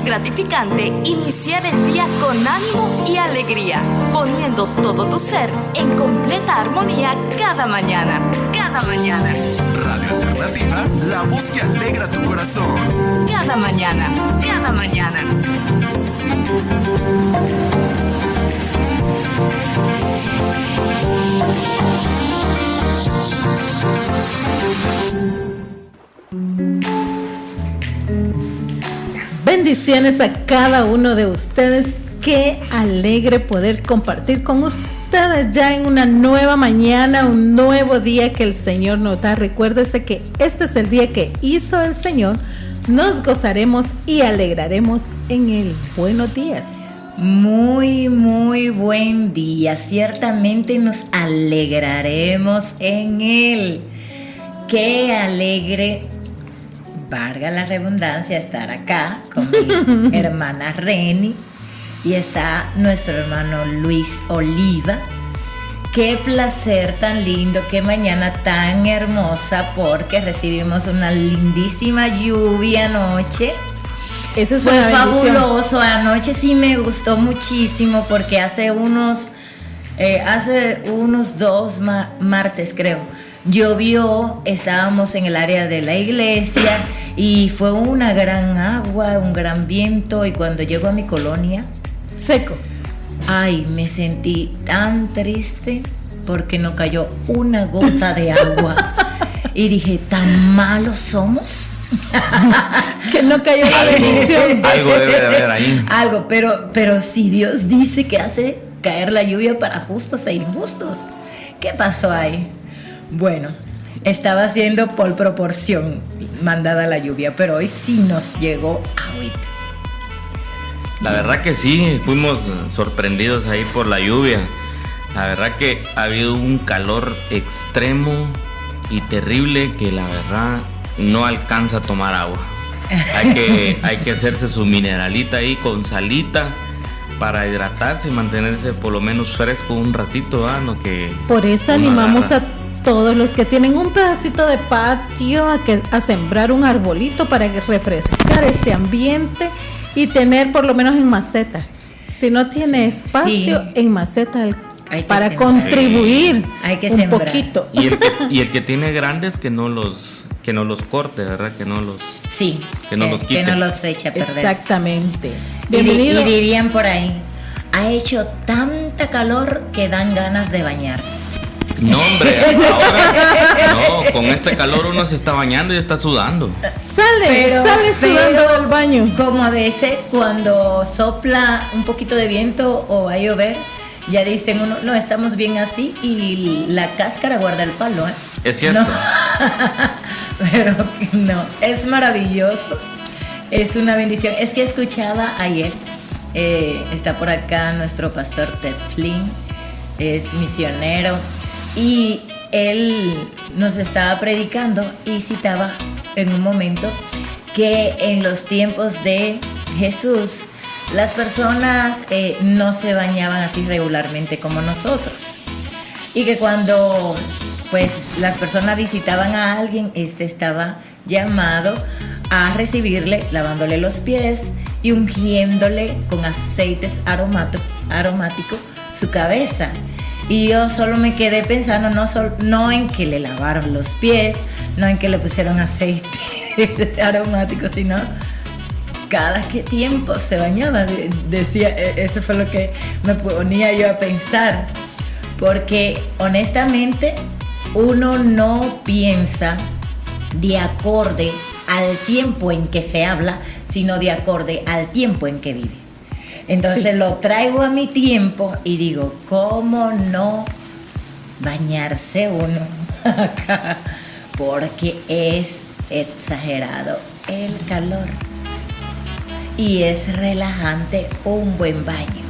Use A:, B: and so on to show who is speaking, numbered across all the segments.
A: gratificante iniciar el día con ánimo y alegría, poniendo todo tu ser en completa armonía cada mañana. Cada mañana.
B: Radio Alternativa, la voz que alegra tu corazón.
A: Cada mañana. Cada mañana.
C: Bendiciones a cada uno de ustedes. Qué alegre poder compartir con ustedes ya en una nueva mañana, un nuevo día que el Señor nos da. Recuérdese que este es el día que hizo el Señor. Nos gozaremos y alegraremos en él. Buenos días.
D: Muy, muy buen día. Ciertamente nos alegraremos en él. Qué alegre, valga la redundancia, estar acá con mi hermana Reni y está nuestro hermano Luis Oliva. Qué placer tan lindo, qué mañana tan hermosa, porque recibimos una lindísima lluvia anoche.
C: Esa es
D: Fue
C: una bendición.
D: fabuloso. Anoche sí me gustó muchísimo porque hace unos 2 martes creo, llovió, estábamos en el área de la iglesia y fue una gran agua, un gran viento, y cuando llego a mi colonia,
C: Seco.
D: ay, me sentí tan triste porque no cayó una gota de agua y dije, ¿tan malos somos?
C: Que no cayó la bendición.
E: Algo debe de haber ahí.
D: Algo, pero si Dios dice que hace caer la lluvia para justos e injustos, ¿qué pasó ahí? Bueno, estaba haciendo por proporción mandada la lluvia, pero hoy sí nos llegó agüita.
E: La verdad que sí, fuimos sorprendidos ahí por la lluvia. La verdad que ha habido un calor extremo y terrible que la verdad no alcanza a tomar agua. Hay que hacerse su mineralita ahí con salita para hidratarse y mantenerse por lo menos fresco un ratito, ¿verdad? No que
C: Por eso
E: uno
C: animamos
E: agarra.
C: a todos los que tienen un pedacito de patio a sembrar un arbolito para refrescar este ambiente y tener por lo menos en maceta. Si no tiene espacio,
D: Sí.
C: en maceta
D: Hay que
C: para
D: sembrar.
C: contribuir
D: Hay que
C: un
D: sembrar.
C: poquito.
E: Y el que tiene grandes que no los corte, ¿verdad? Que no los
D: Sí,
E: Que no los quite.
D: que no los eche a perder.
C: Exactamente.
D: Y
C: Bienvenido.
D: dirían por ahí, ha hecho tanta calor que dan ganas de bañarse.
E: No, hombre, ahora no, con este calor uno se está bañando y está sudando.
C: Sale sudando del baño.
D: Como a veces cuando sopla un poquito de viento o va a llover, ya dicen uno, no, estamos bien así, y la cáscara guarda el palo, ¿eh?
E: Es cierto.
D: No. Pero no, es maravilloso, es una bendición. Es que escuchaba ayer, está por acá nuestro pastor Ted Flynn, es misionero, y él nos estaba predicando y citaba en un momento que en los tiempos de Jesús las personas no se bañaban así regularmente como nosotros, y que cuando pues las personas visitaban a alguien, estaba llamado a recibirle lavándole los pies y ungiéndole con aceites aromáticos su cabeza. Y yo solo me quedé pensando, no en que le lavaron los pies, no en que le pusieron aceite aromático, sino cada qué tiempo se bañaba. Decía, eso fue lo que me ponía yo a pensar, porque honestamente uno no piensa de acorde al tiempo en que se habla, sino de acorde al tiempo en que vive. Entonces lo traigo a mi tiempo y digo, ¿cómo no bañarse uno acá? Porque es exagerado el calor y es relajante un buen baño.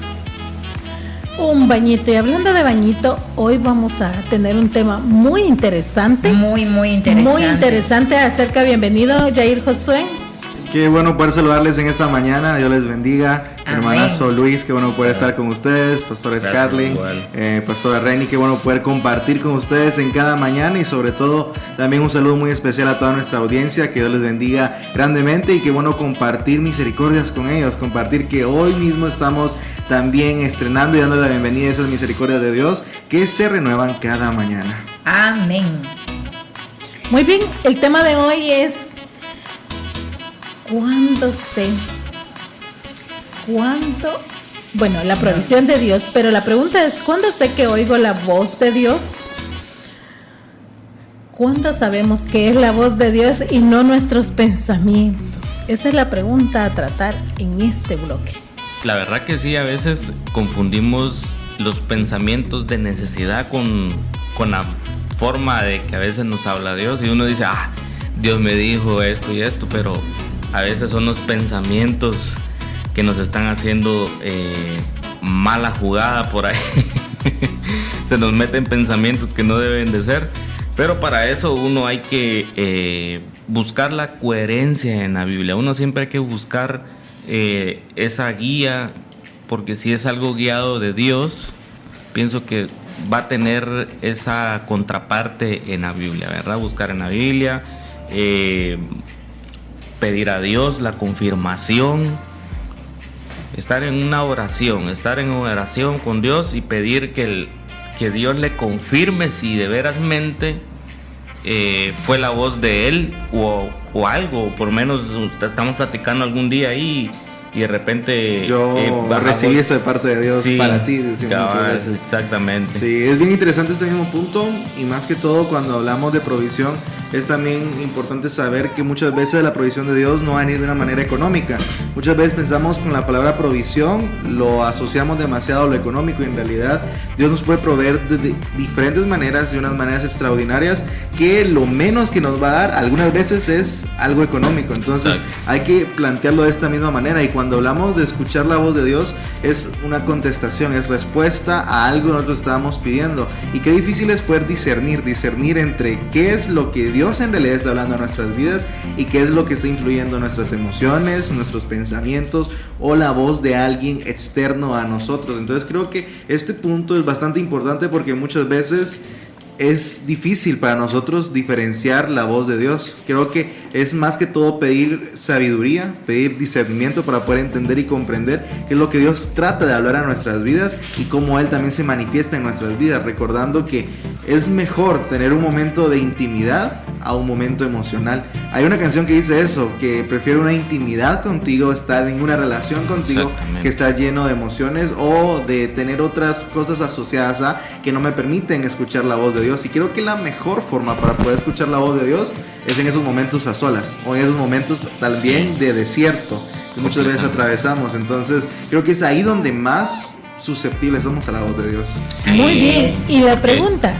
C: Un bañito. Y hablando de bañito, hoy vamos a tener un tema muy interesante.
D: Muy interesante.
C: Muy interesante acerca, bienvenido Jair Josué.
F: Qué bueno poder saludarles en esta mañana. Dios les bendiga.
D: Amén.
F: Hermanazo Luis, qué bueno poder estar con ustedes. Pastor Scarlett, Pastor Renny, qué bueno poder compartir con ustedes en cada mañana. Y sobre todo, también un saludo muy especial a toda nuestra audiencia. Que Dios les bendiga grandemente. Y qué bueno compartir misericordias con ellos. Compartir que hoy mismo estamos también estrenando y dando la bienvenida a esas misericordias de Dios que se renuevan cada mañana.
D: Amén.
C: Muy bien, el tema de hoy es ¿cuándo sé? ¿Cuándo? Bueno, la provisión de Dios, pero la pregunta es, ¿cuándo sé que oigo la voz de Dios? ¿Cuándo sabemos que es la voz de Dios y no nuestros pensamientos? Esa es la pregunta a tratar en este bloque.
E: La verdad que sí, a veces confundimos los pensamientos de necesidad con la forma de que a veces nos habla Dios y uno dice, Dios me dijo esto y esto, pero a veces son los pensamientos que nos están haciendo mala jugada por ahí. Se nos meten pensamientos que no deben de ser, pero para eso uno hay que buscar la coherencia en la Biblia. Uno siempre hay que buscar esa guía, porque si es algo guiado de Dios, pienso que va a tener esa contraparte en la Biblia, ¿verdad? Buscar en la Biblia, pedir a Dios la confirmación, estar en oración con Dios y pedir que Dios le confirme si de verasmente fue la voz de Él o algo, por lo menos estamos platicando algún día ahí y de repente
F: yo recibí eso de parte de Dios, sí, para ti, decimos muchas veces.
E: Exactamente.
F: Sí, es bien interesante este mismo punto, y más que todo cuando hablamos de provisión es también importante saber que muchas veces la provisión de Dios no va a venir de una manera económica. Muchas veces pensamos con la palabra provisión, lo asociamos demasiado a lo económico, y en realidad Dios nos puede proveer de diferentes maneras, de unas maneras extraordinarias, que lo menos que nos va a dar algunas veces es algo económico. Entonces hay que plantearlo de esta misma manera, y cuando hablamos de escuchar la voz de Dios es una contestación, es respuesta a algo que nosotros estábamos pidiendo. Y qué difícil es poder discernir entre qué es lo que Dios en realidad está hablando a nuestras vidas y qué es lo que está influyendo en nuestras emociones, nuestros pensamientos, o la voz de alguien externo a nosotros. Entonces creo que este punto es bastante importante, porque muchas veces es difícil para nosotros diferenciar la voz de Dios. Creo que es más que todo pedir sabiduría, pedir discernimiento para poder entender y comprender qué es lo que Dios trata de hablar a nuestras vidas y cómo Él también se manifiesta en nuestras vidas, recordando que es mejor tener un momento de intimidad a un momento emocional. Hay una canción que dice eso, que prefiero una intimidad contigo, estar en una relación contigo, que estar lleno de emociones o de tener otras cosas asociadas a que no me permiten escuchar la voz de Dios. Y creo que la mejor forma para poder escuchar la voz de Dios es en esos momentos a solas, o en esos momentos también de desierto que muchas veces atravesamos. Entonces creo que es ahí donde más susceptibles somos a la voz de Dios.
C: Muy bien, y la pregunta,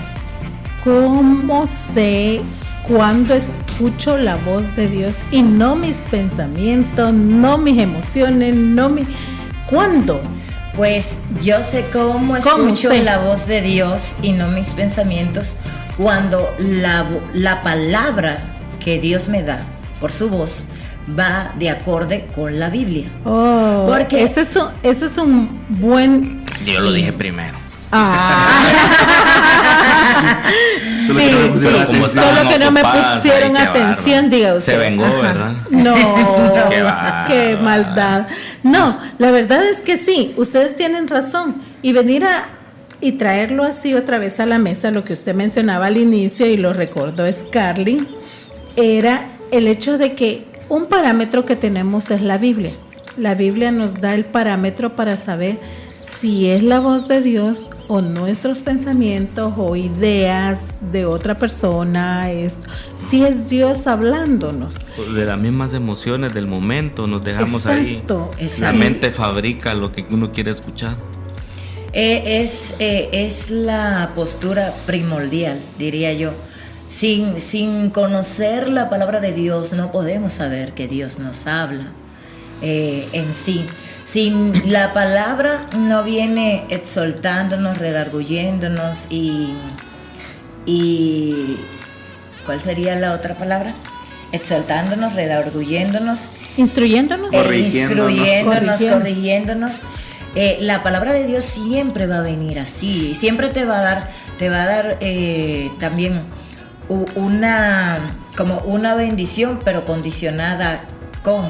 C: ¿cómo sé cuándo escucho la voz de Dios y no mis pensamientos, no mis emociones, ¿cuándo?
D: Pues yo sé cómo escucho la voz de Dios y no mis pensamientos, cuando la palabra que Dios me da por su voz va de acorde con la Biblia.
C: Porque ese es un buen...
E: Yo lo dije primero.
C: Solo que no me pusieron atención, diga usted.
E: Se vengó, ¿verdad?
C: No, qué maldad. No, la verdad es que sí, ustedes tienen razón. Y venir y traerlo así otra vez a la mesa, lo que usted mencionaba al inicio y lo recordó Scarlett, era el hecho de que un parámetro que tenemos es la Biblia. La Biblia nos da el parámetro para saber si es la voz de Dios o nuestros pensamientos o ideas de otra persona, si es Dios hablándonos.
E: De las mismas emociones del momento nos dejamos ahí. La mente fabrica lo que uno quiere escuchar.
D: Es la postura primordial, diría yo. Sin conocer la palabra de Dios no podemos saber que Dios nos habla en sí. Sin la palabra no viene exaltándonos, redarguyéndonos y ¿cuál sería la otra palabra? exaltándonos, redarguyéndonos,
C: Instruyéndonos.
D: corrigiéndonos. La palabra de Dios siempre va a venir así, siempre te va a dar también una bendición, pero condicionada con.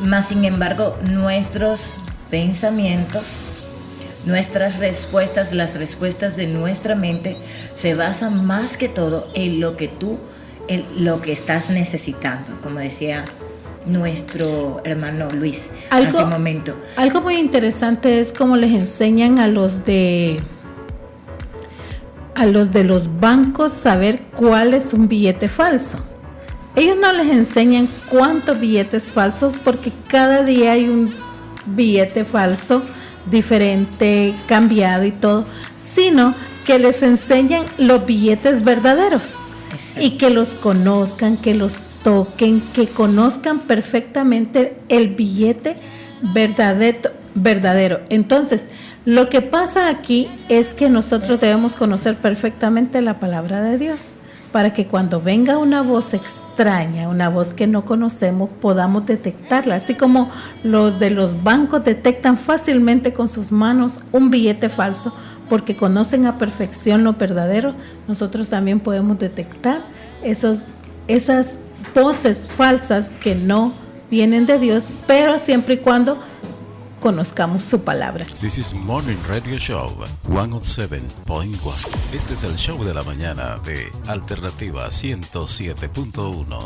D: Mas sin embargo, nuestros pensamientos, nuestras respuestas, las respuestas de nuestra mente se basan más que todo en lo que estás necesitando, como decía nuestro hermano Luis hace un momento.
C: Algo muy interesante es cómo les enseñan a los de los bancos saber cuál es un billete falso. Ellos no les enseñan cuántos billetes falsos, porque cada día hay un billete falso diferente, cambiado y todo, sino que les enseñan los billetes verdaderos. Exacto. Y que los conozcan, que los toquen, que conozcan perfectamente el billete verdadero. Entonces, lo que pasa aquí es que nosotros debemos conocer perfectamente la palabra de Dios, para que cuando venga una voz extraña, una voz que no conocemos, podamos detectarla. Así como los de los bancos detectan fácilmente con sus manos un billete falso, porque conocen a perfección lo verdadero, nosotros también podemos detectar esas voces falsas que no vienen de Dios, pero siempre y cuando conozcamos su palabra.
G: This is Morning Radio Show 107.1. Este es el show de la mañana de Alternativa 107.1.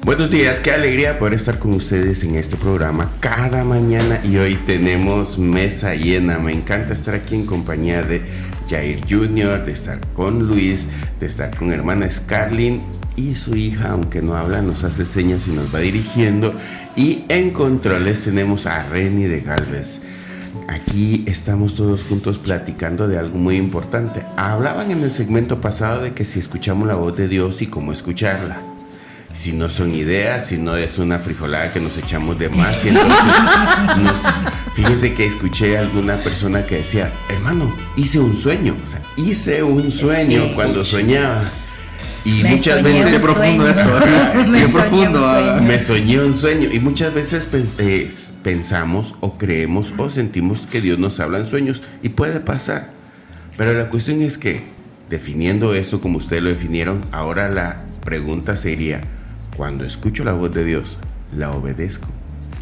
H: Buenos días, qué alegría poder estar con ustedes en este programa cada mañana, y hoy tenemos mesa llena. Me encanta estar aquí en compañía de Jair Jr., de estar con Luis, de estar con hermana Scarlyn y su hija, aunque no habla, nos hace señas y nos va dirigiendo. Y en controles tenemos a Reni de Galvez. Aquí estamos todos juntos platicando de algo muy importante. Hablaban en el segmento pasado de que si escuchamos la voz de Dios y cómo escucharla. Si no son ideas, si no es una frijolada que nos echamos de más. Y entonces fíjense que escuché a alguna persona que decía: hermano, hice un sueño. O sea, hice un sueño, sí, cuando soñaba. Y muchas veces, qué profundo eso. Qué profundo. Me soñé un sueño. Y muchas veces pensamos o creemos o sentimos que Dios nos habla en sueños, y puede pasar. Pero la cuestión es que, definiendo esto como ustedes lo definieron, ahora la pregunta sería: cuando escucho la voz de Dios, ¿la obedezco?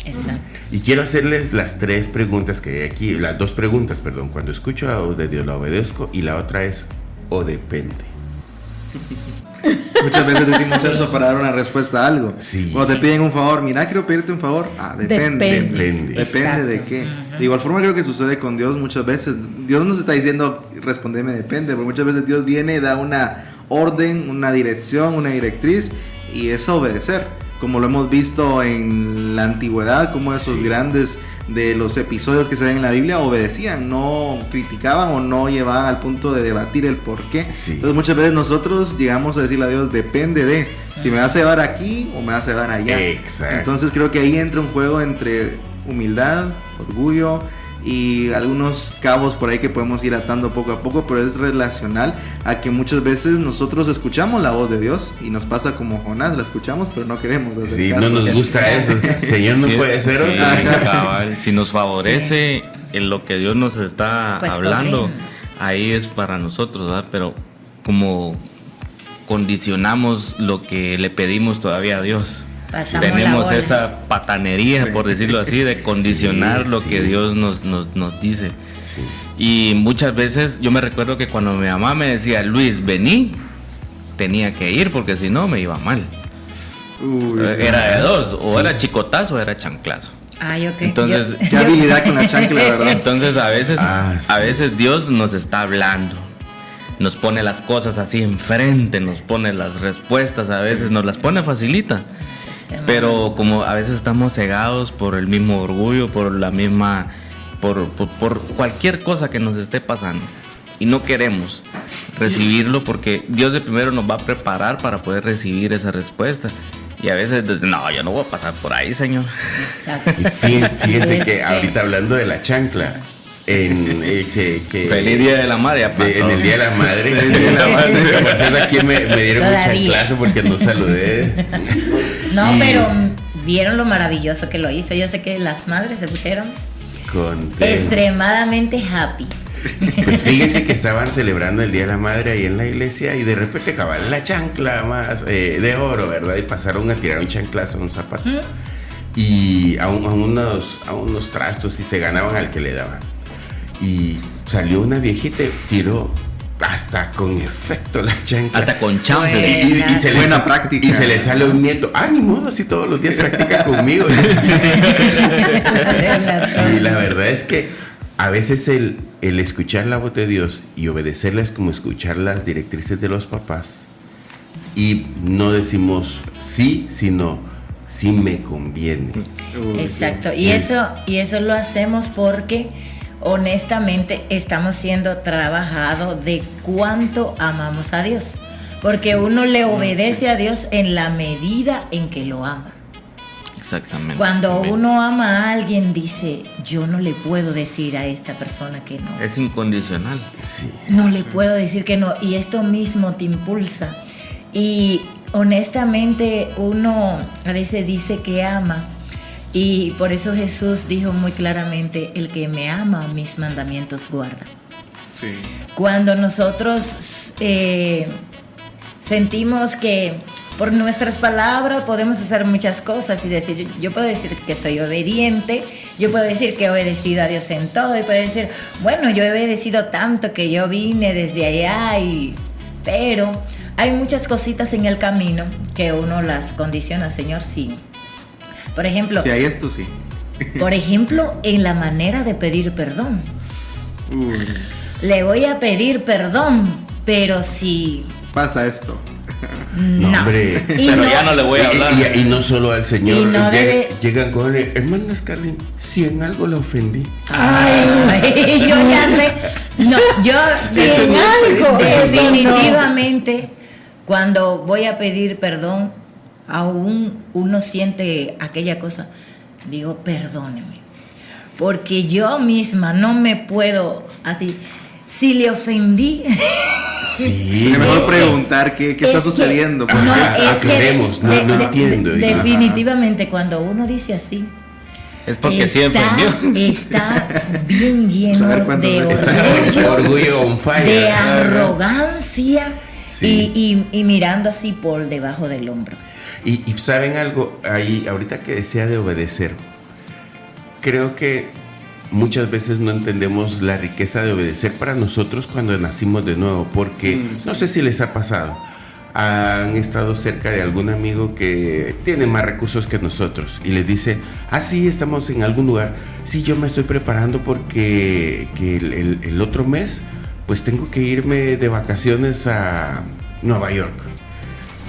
D: Exacto.
H: Y quiero hacerles las tres preguntas que hay aquí, las dos preguntas, perdón. Cuando escucho la voz de Dios, ¿la obedezco? Y la otra es: ¿o depende?
F: Muchas veces decimos eso para dar una respuesta a algo.
H: Sí,
F: Cuando te piden un favor: mira, quiero pedirte un favor. Depende de qué. De igual forma creo que sucede con Dios muchas veces. Dios nos está diciendo: respondeme, depende. Porque muchas veces Dios viene, da una orden, una dirección, una directriz, y es obedecer. Como lo hemos visto en la antigüedad, como esos grandes de los episodios que se ven en la Biblia obedecían, no criticaban o no llevaban al punto de debatir el por qué. Sí. Entonces muchas veces nosotros llegamos a decirle a Dios: depende de si me vas a llevar aquí o me vas a llevar allá.
H: Exacto.
F: Entonces creo que ahí entra un juego entre humildad, orgullo y algunos cabos por ahí que podemos ir atando poco a poco, pero es relacional a que muchas veces nosotros escuchamos la voz de Dios y nos pasa como Jonás: la escuchamos pero no queremos hacer caso.
H: No nos gusta eso. Señor, no puede ser
E: cabal. Si nos favorece en lo que Dios nos está hablando, ahí es para nosotros, ¿verdad? Pero como condicionamos lo que le pedimos todavía a Dios, tenemos esa patanería, por decirlo así, de condicionar lo que Dios nos dice. Y muchas veces yo me recuerdo que cuando mi mamá me decía: Luis, vení, tenía que ir, porque si no me iba mal. Era de dos: o era chicotazo o era chanclazo.
D: Okay.
E: Entonces,
F: qué habilidad con la chancla, ¿verdad?
E: Entonces a veces Dios nos está hablando, nos pone las cosas así enfrente, nos pone las respuestas, a veces nos las pone facilita. Pero como a veces estamos cegados por el mismo orgullo, por la misma, por cualquier cosa que nos esté pasando, y no queremos recibirlo, porque Dios de primero nos va a preparar para poder recibir esa respuesta. Y a veces, no, yo no voy a pasar por ahí, Señor.
D: Exacto.
H: Y fíjense que ahorita hablando de la chancla,
E: Feliz Día de la Madre, ya pasó.
H: En el Día de la Madre. Por cierto, aquí me dieron un chanclazo porque no saludé.
D: No, pero vieron lo maravilloso que lo hizo. Yo sé que las madres se pusieron extremadamente happy.
H: Pues fíjense que estaban celebrando el Día de la Madre ahí en la iglesia y de repente acabaron la chancla más de oro, ¿verdad? Y pasaron a tirar un chanclazo a un zapato y a unos trastos y se ganaban al que le daban. Y salió una viejita y tiró hasta con efecto la chancla.
E: Hasta con chanfle.
H: Y se
F: Buena práctica.
H: Y se le sale un nieto. Ni modo, si todos los días practica conmigo. Sí, la verdad es que a veces el escuchar la voz de Dios y obedecerla es como escuchar las directrices de los papás. Y no decimos sí, sino sí me conviene.
D: Exacto. Y eso lo hacemos porque honestamente estamos siendo trabajados de cuánto amamos a Dios. Porque uno le obedece a Dios en la medida en que lo ama.
E: Exactamente.
D: Cuando uno ama a alguien, dice, yo no le puedo decir a esta persona que no.
E: Es incondicional.
H: Sí.
D: No le puedo decir que no. Y esto mismo te impulsa. Y honestamente uno a veces dice que ama. Y por eso Jesús dijo muy claramente, el que me ama, mis mandamientos guarda.
F: Sí.
D: Cuando nosotros sentimos que por nuestras palabras podemos hacer muchas cosas y decir, yo puedo decir que soy obediente, yo puedo decir que he obedecido a Dios en todo, y puedo decir, bueno, yo he obedecido tanto que yo vine desde allá, pero hay muchas cositas en el camino que uno las condiciona, Señor, sí. Por ejemplo,
F: si hay esto, sí.
D: Por ejemplo, en la manera de pedir perdón. Le voy a pedir perdón, pero si
F: pasa esto.
H: No, hombre.
E: Pero ya no le voy a hablar.
H: Y no solo al Señor.
D: No
H: llegan con él, hermana Scarlett, si en algo la ofendí.
D: Ay, yo ya sé. No, yo si en algo. Definitivamente, cuando voy a pedir perdón, aún uno siente aquella cosa. Digo, perdóneme. Porque yo misma no me puedo así. Si le ofendí.
H: Sí,
F: es mejor preguntar qué está sucediendo.
D: No,
H: aclaremos, no entiendo.
D: Definitivamente, cuando uno dice así,
E: es porque siempre
D: está bien lleno de
H: orgullo on fire,
D: de arrogancia, sí. y mirando así por debajo del hombro.
H: Y saben algo, ahí ahorita que decía de obedecer, creo que muchas veces no entendemos la riqueza de obedecer para nosotros cuando nacimos de nuevo, porque no sé si les ha pasado, han estado cerca de algún amigo que tiene más recursos que nosotros y les dice, sí, estamos en algún lugar, sí, yo me estoy preparando porque el otro mes pues tengo que irme de vacaciones a Nueva York.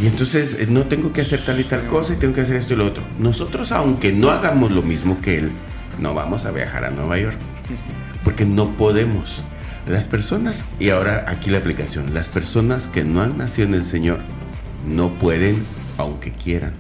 H: Y entonces no tengo que hacer tal y tal cosa y tengo que hacer esto y lo otro. Nosotros, aunque no hagamos lo mismo que él, no vamos a viajar a Nueva York porque no podemos. Las personas, y ahora aquí la aplicación, las personas que no han nacido en el Señor no pueden aunque quieran.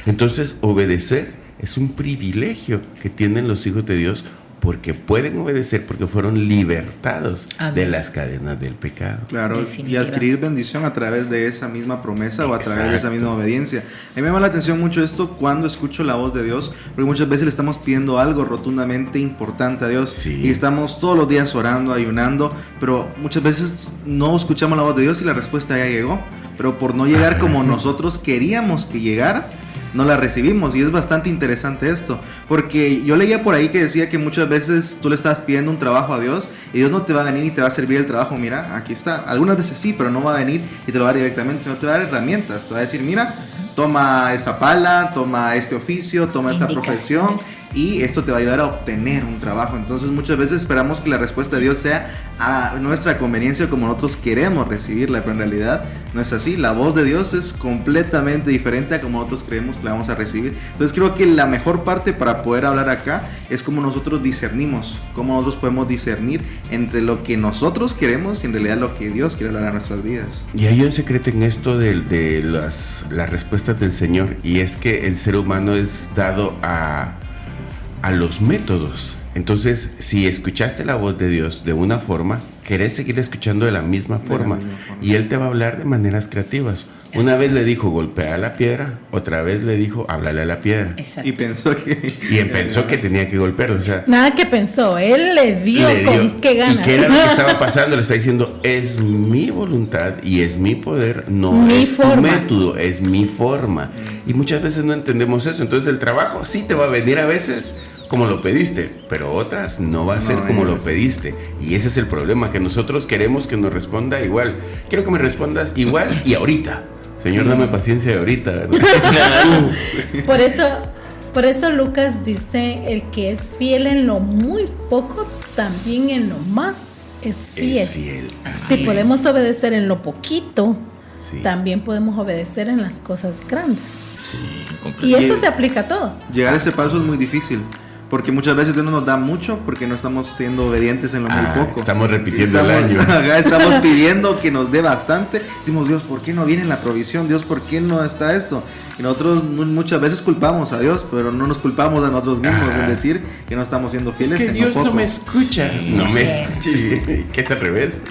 H: Entonces obedecer es un privilegio que tienen los hijos de Dios porque pueden obedecer porque fueron libertados de las cadenas del pecado.
F: Claro, y adquirir bendición a través de esa misma promesa. Exacto. O a través de esa misma obediencia. A mí me llama la atención mucho esto cuando escucho la voz de Dios, porque muchas veces le estamos pidiendo algo rotundamente importante a Dios, sí. Y estamos todos los días orando, ayunando, pero muchas veces no escuchamos la voz de Dios y la respuesta ya llegó, pero por no llegar como nosotros queríamos que llegara, no la recibimos. Y es bastante interesante esto, porque yo leía por ahí que decía que muchas veces tú le estás pidiendo un trabajo a Dios y Dios no te va a venir y te va a servir el trabajo. Mira, aquí está. Algunas veces sí, pero no va a venir y te lo va a dar directamente, sino te va a dar herramientas. Te va a decir, mira, toma esta pala, toma este oficio, toma esta profesión, y esto te va a ayudar a obtener un trabajo. Entonces muchas veces esperamos que la respuesta de Dios sea a nuestra conveniencia, como nosotros queremos recibirla, pero en realidad no es así. La voz de Dios es completamente diferente a como nosotros creemos que la vamos a recibir. Entonces creo que la mejor parte para poder hablar acá es cómo nosotros discernimos, cómo nosotros podemos discernir entre lo que nosotros queremos y en realidad lo que Dios quiere hablar a nuestras vidas.
H: Y hay un secreto en esto de las respuestas del Señor, y es que el ser humano es dado a los métodos Entonces, si escuchaste la voz de Dios de una forma, querés seguir escuchando de la misma forma. Y Él te va a hablar de maneras creativas. Una vez le dijo, golpea la piedra. Otra vez le dijo, háblale a la piedra.
D: Exacto.
F: Y pensó que
H: tenía que golpearlo. O sea,
C: Nada que pensó, él le dio con qué ganas.
H: ¿Y qué era lo que estaba pasando? Le está diciendo, es mi voluntad y es mi poder, no
C: Mi
H: es
C: forma.
H: tu método, es mi forma. Y muchas veces no entendemos eso. Entonces el trabajo sí te va a venir a veces como lo pediste, pero otras no va a ser como lo pediste. Y ese es el problema, que nosotros queremos que nos responda igual. Quiero que me respondas igual y ahorita. Señor, dame paciencia de ahorita, ¿verdad?
C: Por eso Lucas dice, el que es fiel en lo muy poco, también en lo más es fiel.
H: Es fiel.
C: Si podemos obedecer en lo poquito,
H: Sí.
C: también podemos obedecer en las cosas grandes.
E: Sí,
C: Y
E: completamente.
C: eso se aplica a todo.
F: llegar a ese paso es muy difícil. Porque muchas veces Dios no nos da mucho porque no estamos siendo obedientes en lo muy poco.
H: Estamos repitiendo el año.
F: Estamos pidiendo que nos dé bastante. Decimos, Dios, ¿por qué no viene la provisión? Dios, ¿por qué no está esto? Y nosotros muchas veces culpamos a Dios, pero no nos culpamos a nosotros mismos en decir que no estamos siendo fieles
H: Es que
F: en
H: Dios
F: lo poco.
H: no me escucha. No me
D: Sí.
H: escucha. ¿Qué es al revés?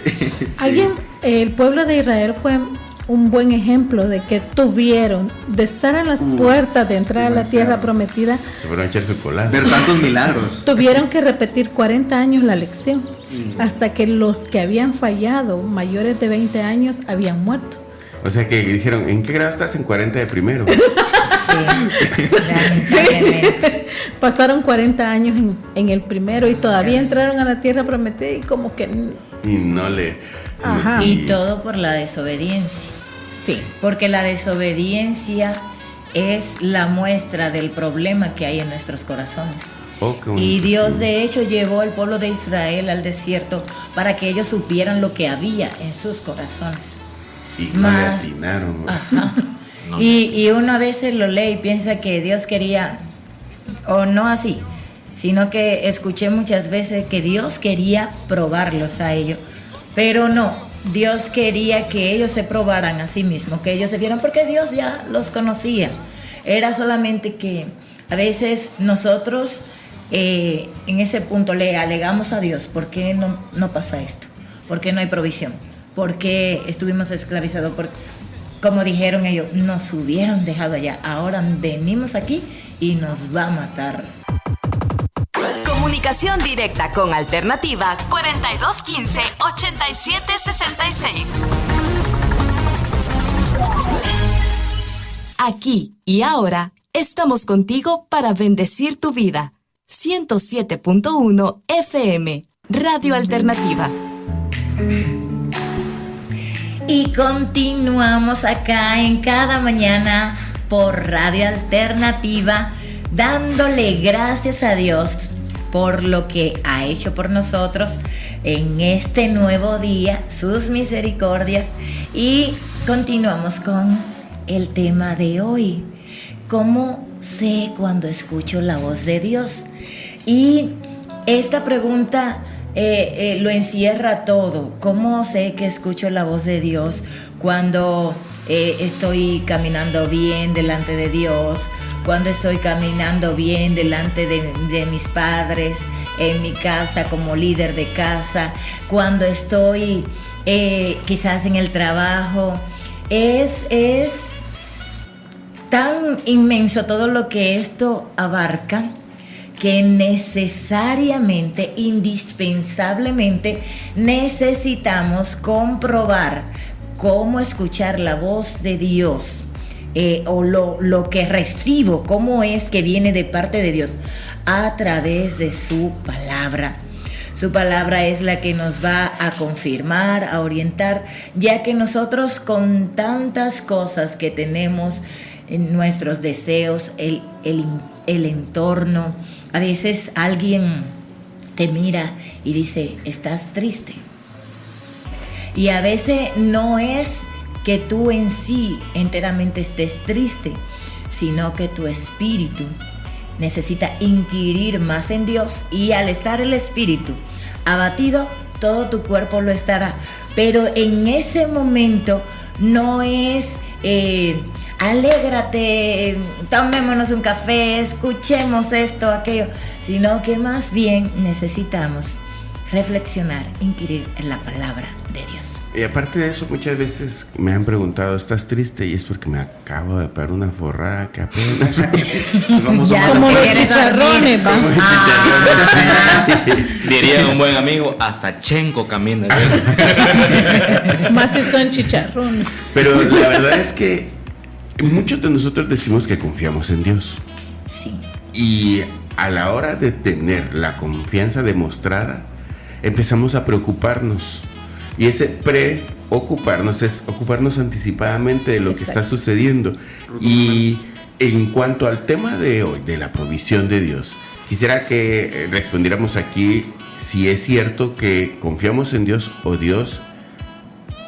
C: El pueblo de Israel fue un buen ejemplo de que tuvieron de estar en las puertas de entrar a la
F: demasiado.
C: tierra prometida.
H: Se fueron a echar su colazo.
F: Ver tantos milagros.
C: Tuvieron que repetir 40 años la lección, hasta que los que habían fallado, mayores de 20 años, habían muerto.
H: O sea que dijeron, ¿en qué grado estás? En 40 de primero.
D: Sí, lamentablemente.
C: Pasaron 40 años en el primero y todavía entraron a la tierra prometida y como que
H: Y no le...
C: Ajá.
H: no,
D: Y
H: sí.
D: todo por la desobediencia.
C: sí.
D: Porque la desobediencia es la muestra del problema que hay en nuestros corazones.
H: Oh, qué bonito,
D: Y Dios
H: sí.
D: de hecho llevó al pueblo de Israel al desierto para que ellos supieran lo que había en sus corazones.
H: Y no le
D: Más-
H: atinaron.
D: Ajá.
E: No.
D: Y uno a veces lo lee y piensa que Dios quería, o no así, sino que escuché muchas veces que Dios quería probarlos a ellos, pero no, Dios quería que ellos se probaran a sí mismos, que ellos se vieran, porque Dios ya los conocía. Era solamente que a veces nosotros en ese punto le alegamos a Dios, ¿por qué no pasa esto? ¿Por qué no hay provisión? ¿Por qué estuvimos esclavizados? Como dijeron ellos, nos hubieran dejado allá. Ahora venimos aquí y nos va a matar.
A: Comunicación directa con Alternativa 4215-8766. Aquí y ahora estamos contigo para bendecir tu vida. 107.1 FM, Radio Alternativa.
D: Y continuamos acá en Cada Mañana por Radio Alternativa, dándole gracias a Dios por lo que ha hecho por nosotros en este nuevo día, sus misericordias. Y continuamos con el tema de hoy: ¿cómo sé cuando escucho la voz de Dios? Y esta pregunta lo encierra todo. ¿Cómo sé que escucho la voz de Dios cuando estoy caminando bien delante de Dios, cuando estoy caminando bien delante de mis padres, en mi casa como líder de casa, cuando estoy quizás en el trabajo? Es tan inmenso todo lo que esto abarca, que necesariamente, indispensablemente, necesitamos comprobar cómo escuchar la voz de Dios, o lo que recibo, cómo es que viene de parte de Dios, a través de su palabra. Su palabra es la que nos va a confirmar, a orientar, ya que nosotros, con tantas cosas que tenemos, en nuestros deseos, el entorno, a veces alguien te mira y dice, estás triste. Y a veces no es que tú en sí enteramente estés triste, sino que tu espíritu necesita inquirir más en Dios, y al estar el espíritu abatido, todo tu cuerpo lo estará. Pero en ese momento no es alégrate, tomémonos un café, escuchemos esto, aquello, sino que más bien necesitamos reflexionar, inquirir en la palabra de Dios.
H: Y aparte de eso, muchas veces me han preguntado, ¿estás triste? Y es porque me acabo de pegar una forrada que apenas...
D: Ya
C: como
D: no
C: los
D: quieres
C: chicharrones,
D: dormir.
E: Diría un buen amigo, hasta Chenco camina.
C: más si son chicharrones.
H: Pero la verdad es que muchos de nosotros decimos que confiamos en Dios.
D: Sí.
H: Y a la hora de tener la confianza demostrada, empezamos a preocuparnos. Y ese preocuparnos es ocuparnos anticipadamente de lo que está sucediendo. Y en cuanto al tema de hoy, de la provisión de Dios, quisiera que respondiéramos aquí si es cierto que confiamos en Dios o Dios,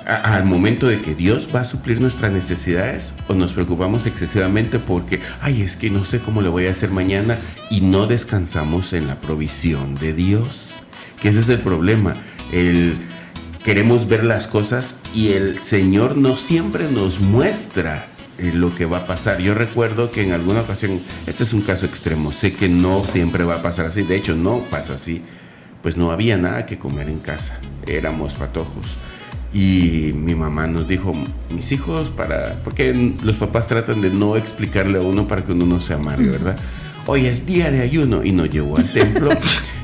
H: al momento de que Dios va a suplir nuestras necesidades, o nos preocupamos excesivamente porque, ay, es que no sé cómo le voy a hacer mañana, y no descansamos en la provisión de Dios. Que ese es el problema. Queremos ver las cosas y el Señor no siempre nos muestra lo que va a pasar. Yo recuerdo que en alguna ocasión, este es un caso extremo, sé que no siempre va a pasar así, de hecho no pasa así, pues no había nada que comer en casa, éramos patojos. Y mi mamá nos dijo, mis hijos, porque los papás tratan de no explicarle a uno para que uno no se amargue, ¿verdad? Hoy es día de ayuno, y nos llevó al templo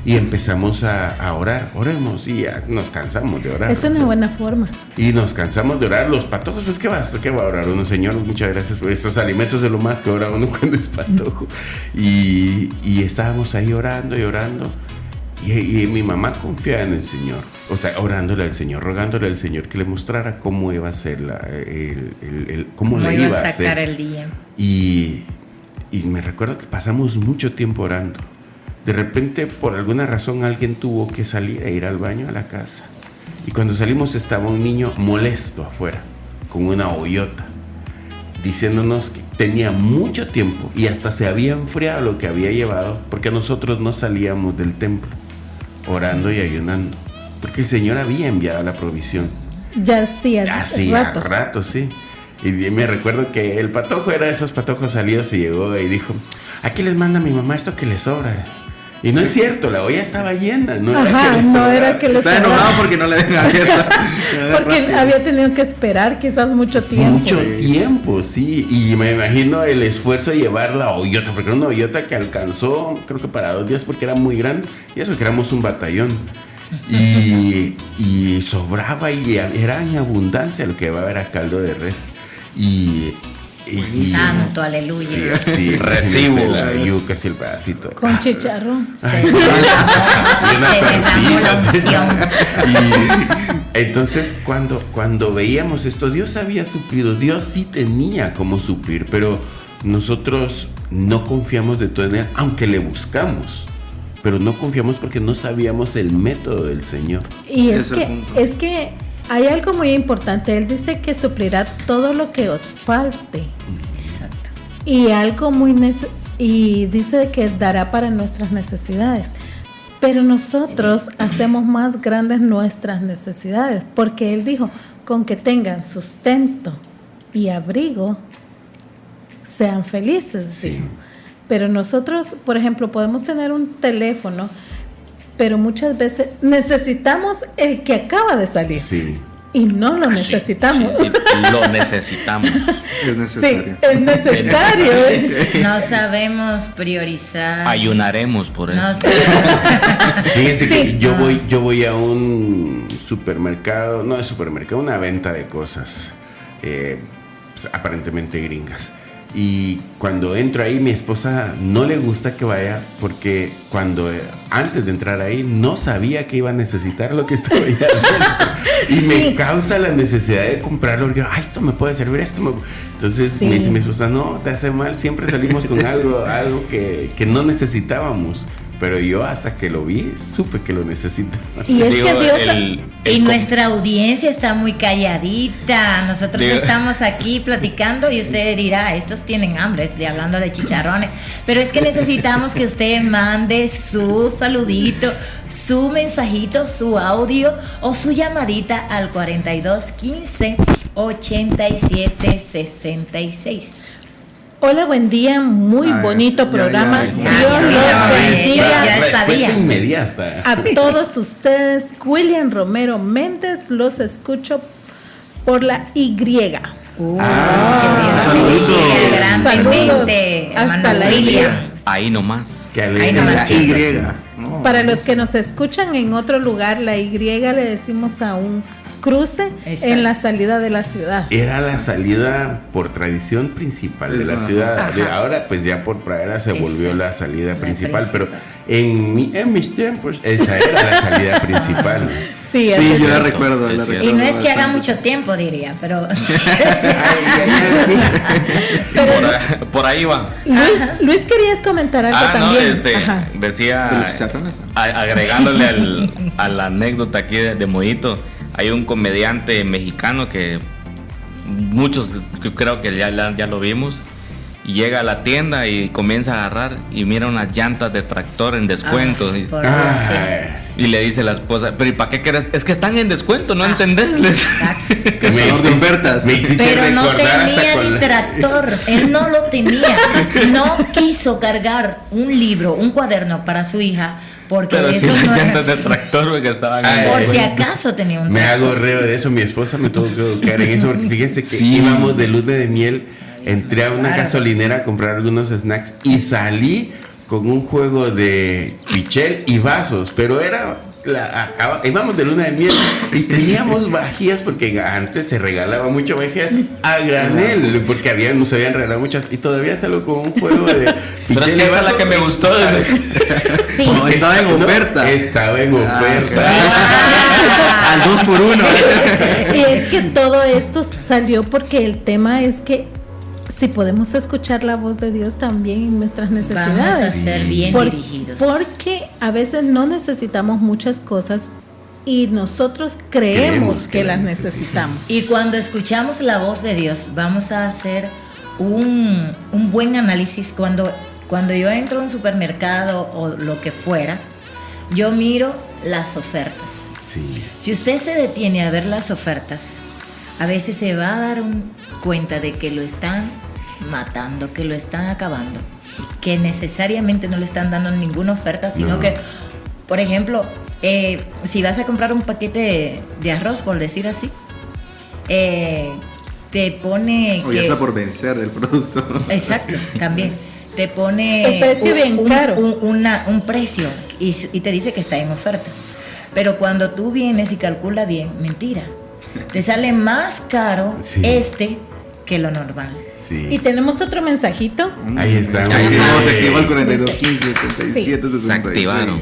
H: y empezamos a orar, oremos, y ya nos cansamos de orar.
C: Es una buena forma.
H: Y nos cansamos de orar. Los patojos, pues ¿qué va a orar uno? Señor, muchas gracias por estos alimentos, de lo más que ora uno cuando es patojo. Y estábamos ahí orando y orando. Y mi mamá confiaba en el Señor, o sea, orándole al Señor, rogándole al Señor que le mostrara cómo iba a ser cómo la iba a
D: sacar
H: hacer
D: el día.
H: Y me recuerdo que pasamos mucho tiempo orando. De repente, por alguna razón, alguien tuvo que salir e ir al baño a la casa. Y cuando salimos estaba un niño molesto afuera, con una hoyota, diciéndonos que tenía mucho tiempo y hasta se había enfriado lo que había llevado, porque nosotros no salíamos del templo orando y ayunando, porque el Señor había enviado la provisión.
C: Ya hacía
H: ratos, sí. Y me recuerdo que el patojo era de esos patojos salidos y llegó y dijo, aquí les manda mi mamá esto que les sobra. Y no es cierto, la olla estaba llena, no era que les
F: Está enojado porque no le den abierta.
C: Porque había tenido que esperar quizás mucho tiempo.
H: Mucho tiempo, sí. Y me imagino el esfuerzo de llevar la hoyota, porque era una hoyota que alcanzó, creo que para 2 días, porque era muy grande. Y eso que éramos un batallón. Y sobraba y era en abundancia lo que iba a haber a caldo de res. Y
D: santo, aleluya.
H: Sí, recibo la yuca, así el pedacito.
C: Con chicharrón.
D: Se derramó la unción.
H: Y entonces cuando veíamos esto, Dios había suplido, Dios sí tenía cómo suplir, pero nosotros no confiamos de todo en Él, aunque le buscamos. Pero no confiamos porque no sabíamos el método del Señor.
C: Y es que hay algo muy importante. Él dice que suplirá todo lo que os falte.
D: Exacto.
C: Y algo y dice que dará para nuestras necesidades. Pero nosotros hacemos más grandes nuestras necesidades, porque Él dijo, con que tengan sustento y abrigo, sean felices.
H: Sí.
C: Dijo. Pero nosotros, por ejemplo, podemos tener un teléfono, pero muchas veces necesitamos el que acaba de salir.
H: Sí.
C: Y no lo necesitamos.
E: Sí, lo necesitamos.
F: Es necesario.
C: Sí, es necesario.
D: No sabemos priorizar.
E: Ayunaremos por eso.
D: No sabemos.
H: Fíjense
C: Sí.
H: que yo voy a un supermercado, no es supermercado, una venta de cosas, pues, aparentemente gringas. Y cuando entro ahí, mi esposa no le gusta que vaya porque antes de entrar ahí no sabía que iba a necesitar lo que estaba ahí adentro. Y me causa la necesidad de comprarlo porque esto me puede servir, Entonces me dice mi esposa, no, te hace mal, siempre salimos con algo que no necesitábamos. pero yo hasta que lo vi supe que lo necesito.
C: Y es que Dios...
D: Y nuestra audiencia está muy calladita. Nosotros estamos aquí platicando y usted dirá, estos tienen hambre, estoy hablando de chicharrones. Pero es que necesitamos que usted mande su saludito, su mensajito, su audio o su llamadita al 4215 8766.
C: Hola, buen día, muy bonito programa. Dios los bendiga.
D: Ya sabía.
H: Inmediata.
C: A todos ustedes, William Romero Méndez, los escucho por la Y.
H: Saluditos.
D: Grandemente,
C: Hasta la Y.
E: Ahí nomás.
H: Qué
D: Ahí
H: alegre.
D: nomás.
F: La Y.
C: Para los que nos escuchan en otro lugar, la Y le decimos a un cruce en la salida de la ciudad.
H: Era la salida por tradición principal de la ciudad. Ahora pues ya por pradera se volvió la salida principal, pero en mis tiempos esa era la salida principal.
C: Sí,
F: yo la recuerdo.
D: Y no es que haga mucho tiempo, diría, pero...
E: Por ahí va.
C: Luis, ¿querías comentar algo también?
E: Decía,
F: ¿De los chicharrones?
E: agregándole a la anécdota aquí de Modito, hay un comediante mexicano que muchos creo que ya lo vimos, y llega a la tienda y comienza a agarrar y mira unas llantas de tractor en descuento y le dice a la esposa, pero ¿y para qué querés? Es que están en descuento, ¿no entendés?
F: Cazador de ofertas.
D: Pero no tenía ni tractor, él no lo tenía, no quiso cargar un libro, un cuaderno para su hija, porque
E: pero
D: eso
E: si
D: no
E: las
D: era...
E: llantas de tractor porque estaban
D: por si acaso tenía un
H: Me
D: tractor.
H: hago reo de eso, mi esposa me tuvo que quedar en eso, porque fíjense que
E: Sí.
H: íbamos de luna de miel, entré a una gasolinera a comprar algunos snacks y salí con un juego de pichel y vasos, pero era... íbamos de luna de miel y teníamos vajillas porque antes se regalaba mucho vajillas a granel porque no se habían regalado muchas y todavía salgo con un juego de
E: pero es
H: pichel
E: que
H: y
E: esta es
H: vasos.
E: la que me gustó.
C: Sí.
F: No, estaba en oferta.
H: Estaba en oferta.
F: Al 2x1.
C: Y es que todo esto salió porque el tema es que si podemos escuchar la voz de Dios también en nuestras necesidades.
D: Vamos a ser bien dirigidos.
C: Porque a veces no necesitamos muchas cosas y nosotros creemos que las necesitamos.
D: Y cuando escuchamos la voz de Dios, vamos a hacer un buen análisis. Cuando yo entro a un supermercado o lo que fuera, yo miro las ofertas.
H: Sí.
D: Si usted se detiene a ver las ofertas, a veces se va a dar cuenta de que lo están matando, que lo están acabando, que necesariamente no le están dando ninguna oferta, sino que, por ejemplo, si vas a comprar un paquete de arroz, por decir así, te pone...
F: O ya está por vencer el producto.
D: Exacto, también. Te pone
C: el precio bien caro.
D: Un precio y te dice que está en oferta. Pero cuando tú vienes y calculas bien, mentira. Te sale más caro que lo normal.
H: Sí.
C: Y tenemos otro mensajito.
H: Ahí está.
F: Se activó el 4215
E: Se activaron.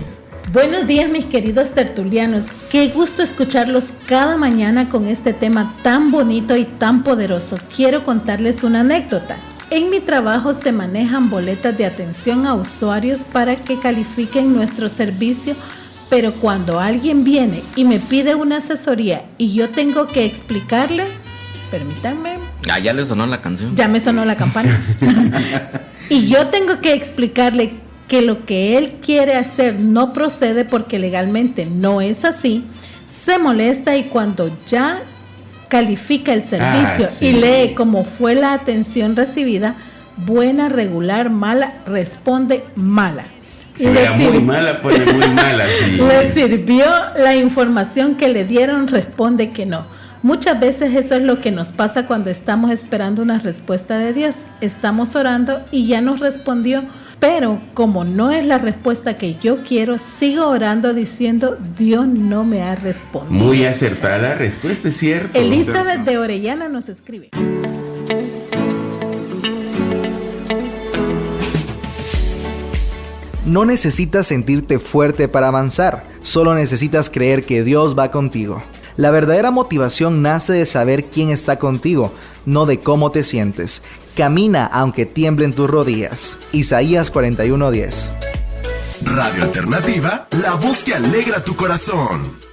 C: Buenos días, mis queridos tertulianos. Qué gusto escucharlos cada mañana con este tema tan bonito y tan poderoso. Quiero contarles una anécdota. En mi trabajo se manejan boletas de atención a usuarios para que califiquen nuestro servicio, pero cuando alguien viene y me pide una asesoría y yo tengo que explicarle, permítanme.
E: Ya le sonó la canción.
C: Ya me sonó la campana. Y yo tengo que explicarle que lo que él quiere hacer no procede porque legalmente no es así. Se molesta y cuando ya califica el servicio y lee cómo fue la atención recibida, buena, regular, mala, responde mala.
H: Si era muy mala, pone muy mala. Sí.
C: ¿Le sirvió la información que le dieron? Responde que no. Muchas veces eso es lo que nos pasa cuando estamos esperando una respuesta de Dios. Estamos orando y ya nos respondió, pero como no es la respuesta que yo quiero, sigo orando diciendo, Dios no me ha respondido.
H: Muy acertada la respuesta, es cierto.
C: Elizabeth de Orellana nos escribe.
I: No necesitas sentirte fuerte para avanzar, solo necesitas creer que Dios va contigo. La verdadera motivación nace de saber quién está contigo, no de cómo te sientes. Camina aunque tiemblen tus rodillas. Isaías 41:10.
B: Radio Alternativa, la voz que alegra tu corazón.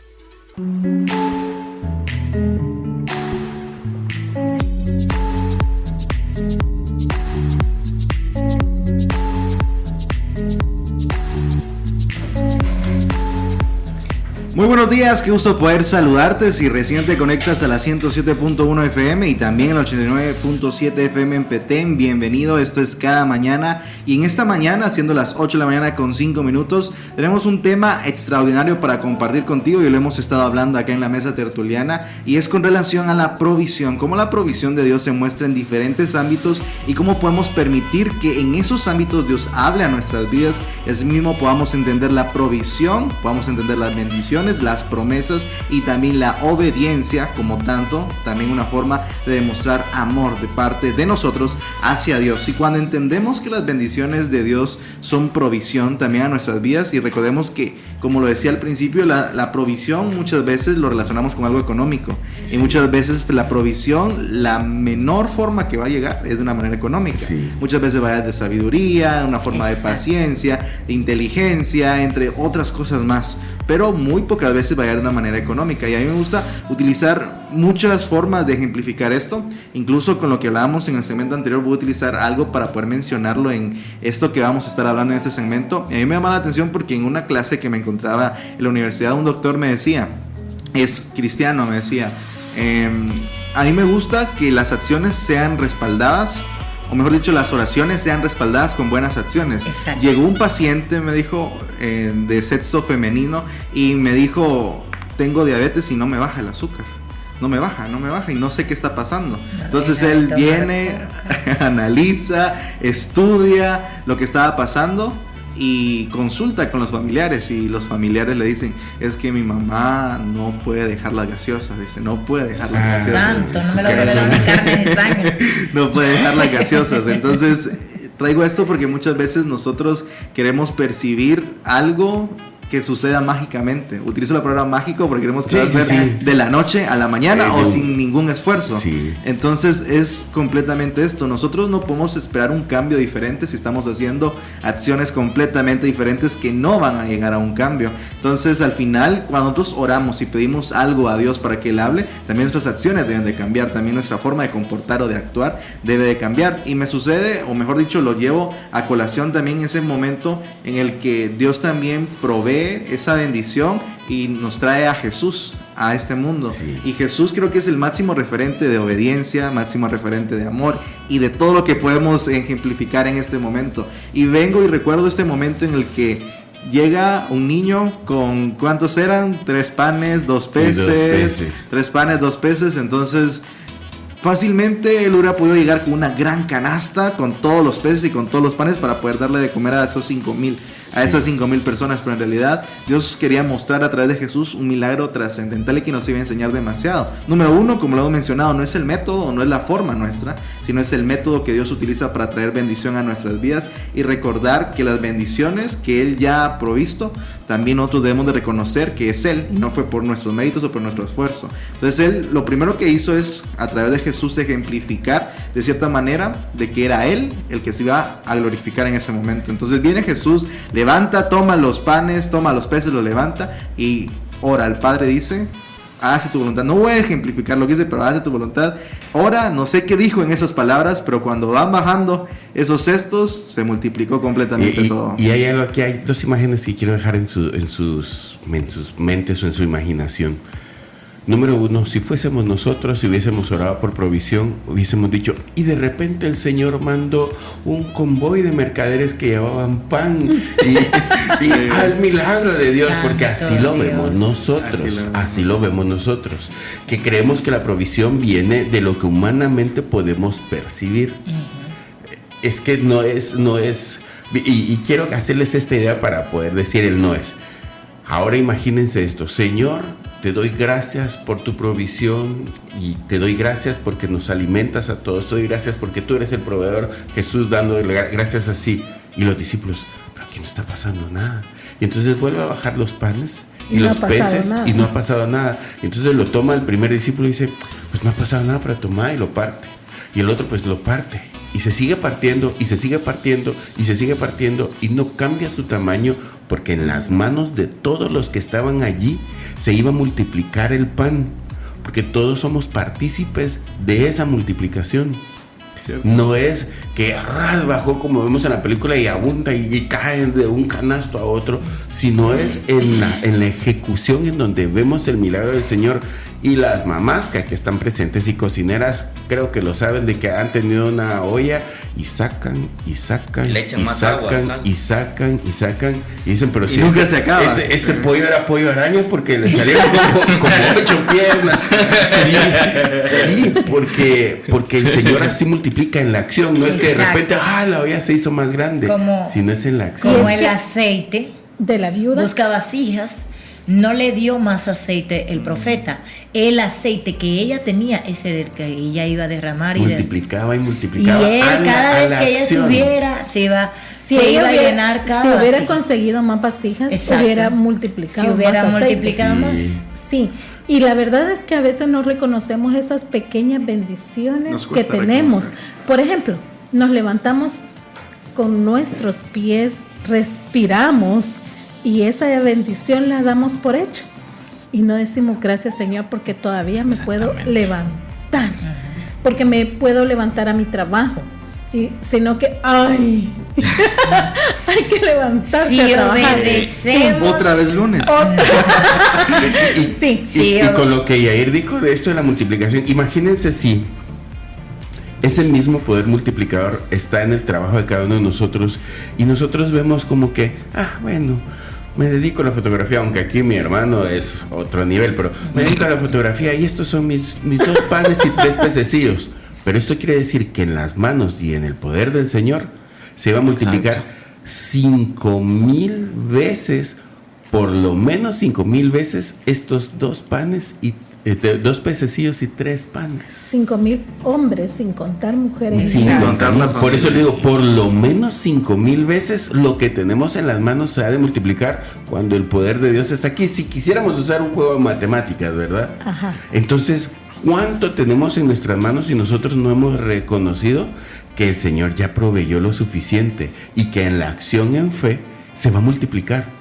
F: Muy buenos días, qué gusto poder saludarte. Si recién te conectas a la 107.1 FM y también el 89.7 FM en Petén, bienvenido. Esto es Cada Mañana, y en esta mañana, siendo las 8 de la mañana con 5 minutos, tenemos un tema extraordinario para compartir contigo y lo hemos estado hablando acá en la mesa tertuliana, y es con relación a la provisión, cómo la provisión de Dios se muestra en diferentes ámbitos y cómo podemos permitir que en esos ámbitos Dios hable a nuestras vidas y así mismo podamos entender la provisión, podamos entender las bendiciones, las promesas y también la obediencia como tanto, también una forma de demostrar amor de parte de nosotros hacia Dios. Y cuando entendemos que las bendiciones de Dios son provisión también a nuestras vidas, y recordemos que, como lo decía al principio, la provisión muchas veces lo relacionamos con algo económico, y muchas veces la provisión, la menor forma que va a llegar es de una manera económica. Muchas veces va a ser de sabiduría, una forma de paciencia, de inteligencia, entre otras cosas más, pero muy pocas veces va a llegar de una manera económica. Y a mí me gusta utilizar muchas formas de ejemplificar esto. Incluso con lo que hablábamos en el segmento anterior, voy a utilizar algo para poder mencionarlo en esto que vamos a estar hablando en este segmento. Y a mí me llama la atención porque en una clase que me encontraba en la universidad, un doctor me decía, es cristiano, me decía, a mí me gusta que las acciones sean respaldadas, o mejor dicho, las oraciones sean respaldadas con buenas acciones. Exacto. Llegó un paciente, me dijo, de sexo femenino, y me dijo, tengo diabetes y no me baja el azúcar. No me baja y no sé qué está pasando. Entonces él viene, analiza, estudia lo que estaba pasando y consulta con los familiares, y los familiares le dicen, es que mi mamá no puede dejar las gaseosas, dice, no puede dejar las gaseosas.
D: Santo, no me lo revelan de carne ni sangre.
F: No puede dejar las gaseosas. Entonces traigo esto porque muchas veces nosotros queremos percibir algo que suceda mágicamente. Utilizo la palabra mágico porque queremos que va a ser de la noche a la mañana o sin ningún esfuerzo. Entonces es completamente esto. Nosotros no podemos esperar un cambio diferente si estamos haciendo acciones completamente diferentes que no van a llegar a un cambio. Entonces al final, cuando nosotros oramos y pedimos algo a Dios para que Él hable, también nuestras acciones deben de cambiar, también nuestra forma de comportar o de actuar debe de cambiar. Y me sucede, o mejor dicho, lo llevo a colación también ese momento en el que Dios también provee esa bendición y nos trae a Jesús a este mundo. Y Jesús creo que es el máximo referente de obediencia, máximo referente de amor y de todo lo que podemos ejemplificar en este momento. Y vengo y recuerdo este momento en el que llega un niño con, ¿cuántos eran? 3 panes, 2 peces. 3 panes, 2 peces. Entonces fácilmente él hubiera podido llegar con una gran canasta con todos los peces y con todos los panes para poder darle de comer a esos 5,000 a esas 5,000 personas, pero en realidad Dios quería mostrar a través de Jesús un milagro trascendental y que nos iba a enseñar demasiado. Número 1, como lo hemos mencionado, no es el método, no es la forma nuestra, sino es el método que Dios utiliza para traer bendición a nuestras vidas, y recordar que las bendiciones que Él ya ha provisto, también nosotros debemos de reconocer que es Él, y no fue por nuestros méritos o por nuestro esfuerzo. Entonces Él lo primero que hizo es, a través de Jesús, ejemplificar de cierta manera de que era Él el que se iba a glorificar en ese momento. Entonces viene Jesús, levanta, toma los panes, toma los peces, los levanta y ora. El Padre dice, hágase tu voluntad. No voy a ejemplificar lo que dice, pero hágase tu voluntad. Ora, no sé qué dijo en esas palabras, pero cuando van bajando esos cestos, se multiplicó completamente todo.
H: Y hay algo aquí, hay 2 imágenes que quiero dejar en sus mentes o en su imaginación. Número 1, si fuésemos nosotros, si hubiésemos orado por provisión, hubiésemos dicho, y de repente el Señor mandó un convoy de mercaderes que llevaban pan y al milagro de Dios, porque así lo vemos nosotros, así lo vemos nosotros, que creemos que la provisión viene de lo que humanamente podemos percibir. Es que no es, y quiero hacerles esta idea para poder decir el no es. Ahora imagínense esto, Señor, te doy gracias por tu provisión y te doy gracias porque nos alimentas a todos. Te doy gracias porque tú eres el proveedor. Jesús dando gracias así. Y los discípulos, pero aquí no está pasando nada. Y entonces vuelve a bajar los panes y los peces y no ha pasado nada. Y entonces lo toma el primer discípulo y dice, pues no ha pasado nada para tomar, y lo parte. Y el otro pues lo parte. Y se sigue partiendo, y se sigue partiendo, y se sigue partiendo, y no cambia su tamaño porque en las manos de todos los que estaban allí se iba a multiplicar el pan, porque todos somos partícipes de esa multiplicación. ¿Cierto? No es que bajó como vemos en la película y abunda y cae de un canasto a otro, sino es en la ejecución en donde vemos el milagro del Señor. Y las mamás que aquí están presentes y cocineras, creo que lo saben, de que han tenido una olla y sacan y sacan
E: le echan
H: y
E: más
H: sacan
E: agua,
H: y sacan y sacan y dicen, pero si
F: nunca se acaba.
H: Este pollo era pollo araña porque le salieron como 8 piernas. Sí, porque el Señor así multiplica en la acción. No es que de repente la olla se hizo más grande, sino es en la acción.
D: Como el aceite
C: de la viuda
D: busca vasijas. No le dio más aceite el profeta. El aceite que ella tenía, ese era el que ella iba a derramar.
H: Multiplicaba y
D: Y
H: multiplicaba.
D: él, cada vez que ella estuviera, se iba a llenar cada
C: Si hubiera
D: vasija.
C: conseguido más vasijas,
D: Exacto.
C: hubiera multiplicado
D: Si hubiera
C: más aceite.
D: multiplicado más.
C: Sí, y la verdad es que a veces no reconocemos esas pequeñas bendiciones que tenemos. Por ejemplo, nos levantamos con nuestros pies, respiramos, y esa bendición la damos por hecho. Y no decimos gracias, Señor, porque todavía me puedo levantar. Porque me puedo levantar a mi trabajo. Sino que, hay que levantarse a trabajar.
D: Obedecemos.
F: Otra vez lunes.
H: Y con lo que Yair dijo de esto de la multiplicación, imagínense si ese mismo poder multiplicador está en el trabajo de cada uno de nosotros y nosotros vemos como que, bueno, me dedico a la fotografía, aunque aquí mi hermano es otro nivel, pero me dedico a la fotografía y estos son mis 2 panes y 3 pececillos. Pero esto quiere decir que en las manos y en el poder del Señor se va a multiplicar 5,000 veces, por lo menos 5,000 veces estos 2 panes y 2 pececillos y 3 panes.
C: 5,000 hombres, sin contar mujeres.
H: Sin contar la familia. Por eso le digo, por lo menos 5,000 veces lo que tenemos en las manos se ha de multiplicar cuando el poder de Dios está aquí. Si quisiéramos usar un juego de matemáticas, ¿verdad?
C: Ajá.
H: Entonces, ¿cuánto tenemos en nuestras manos si nosotros no hemos reconocido que el Señor ya proveyó lo suficiente y que en la acción en fe se va a multiplicar?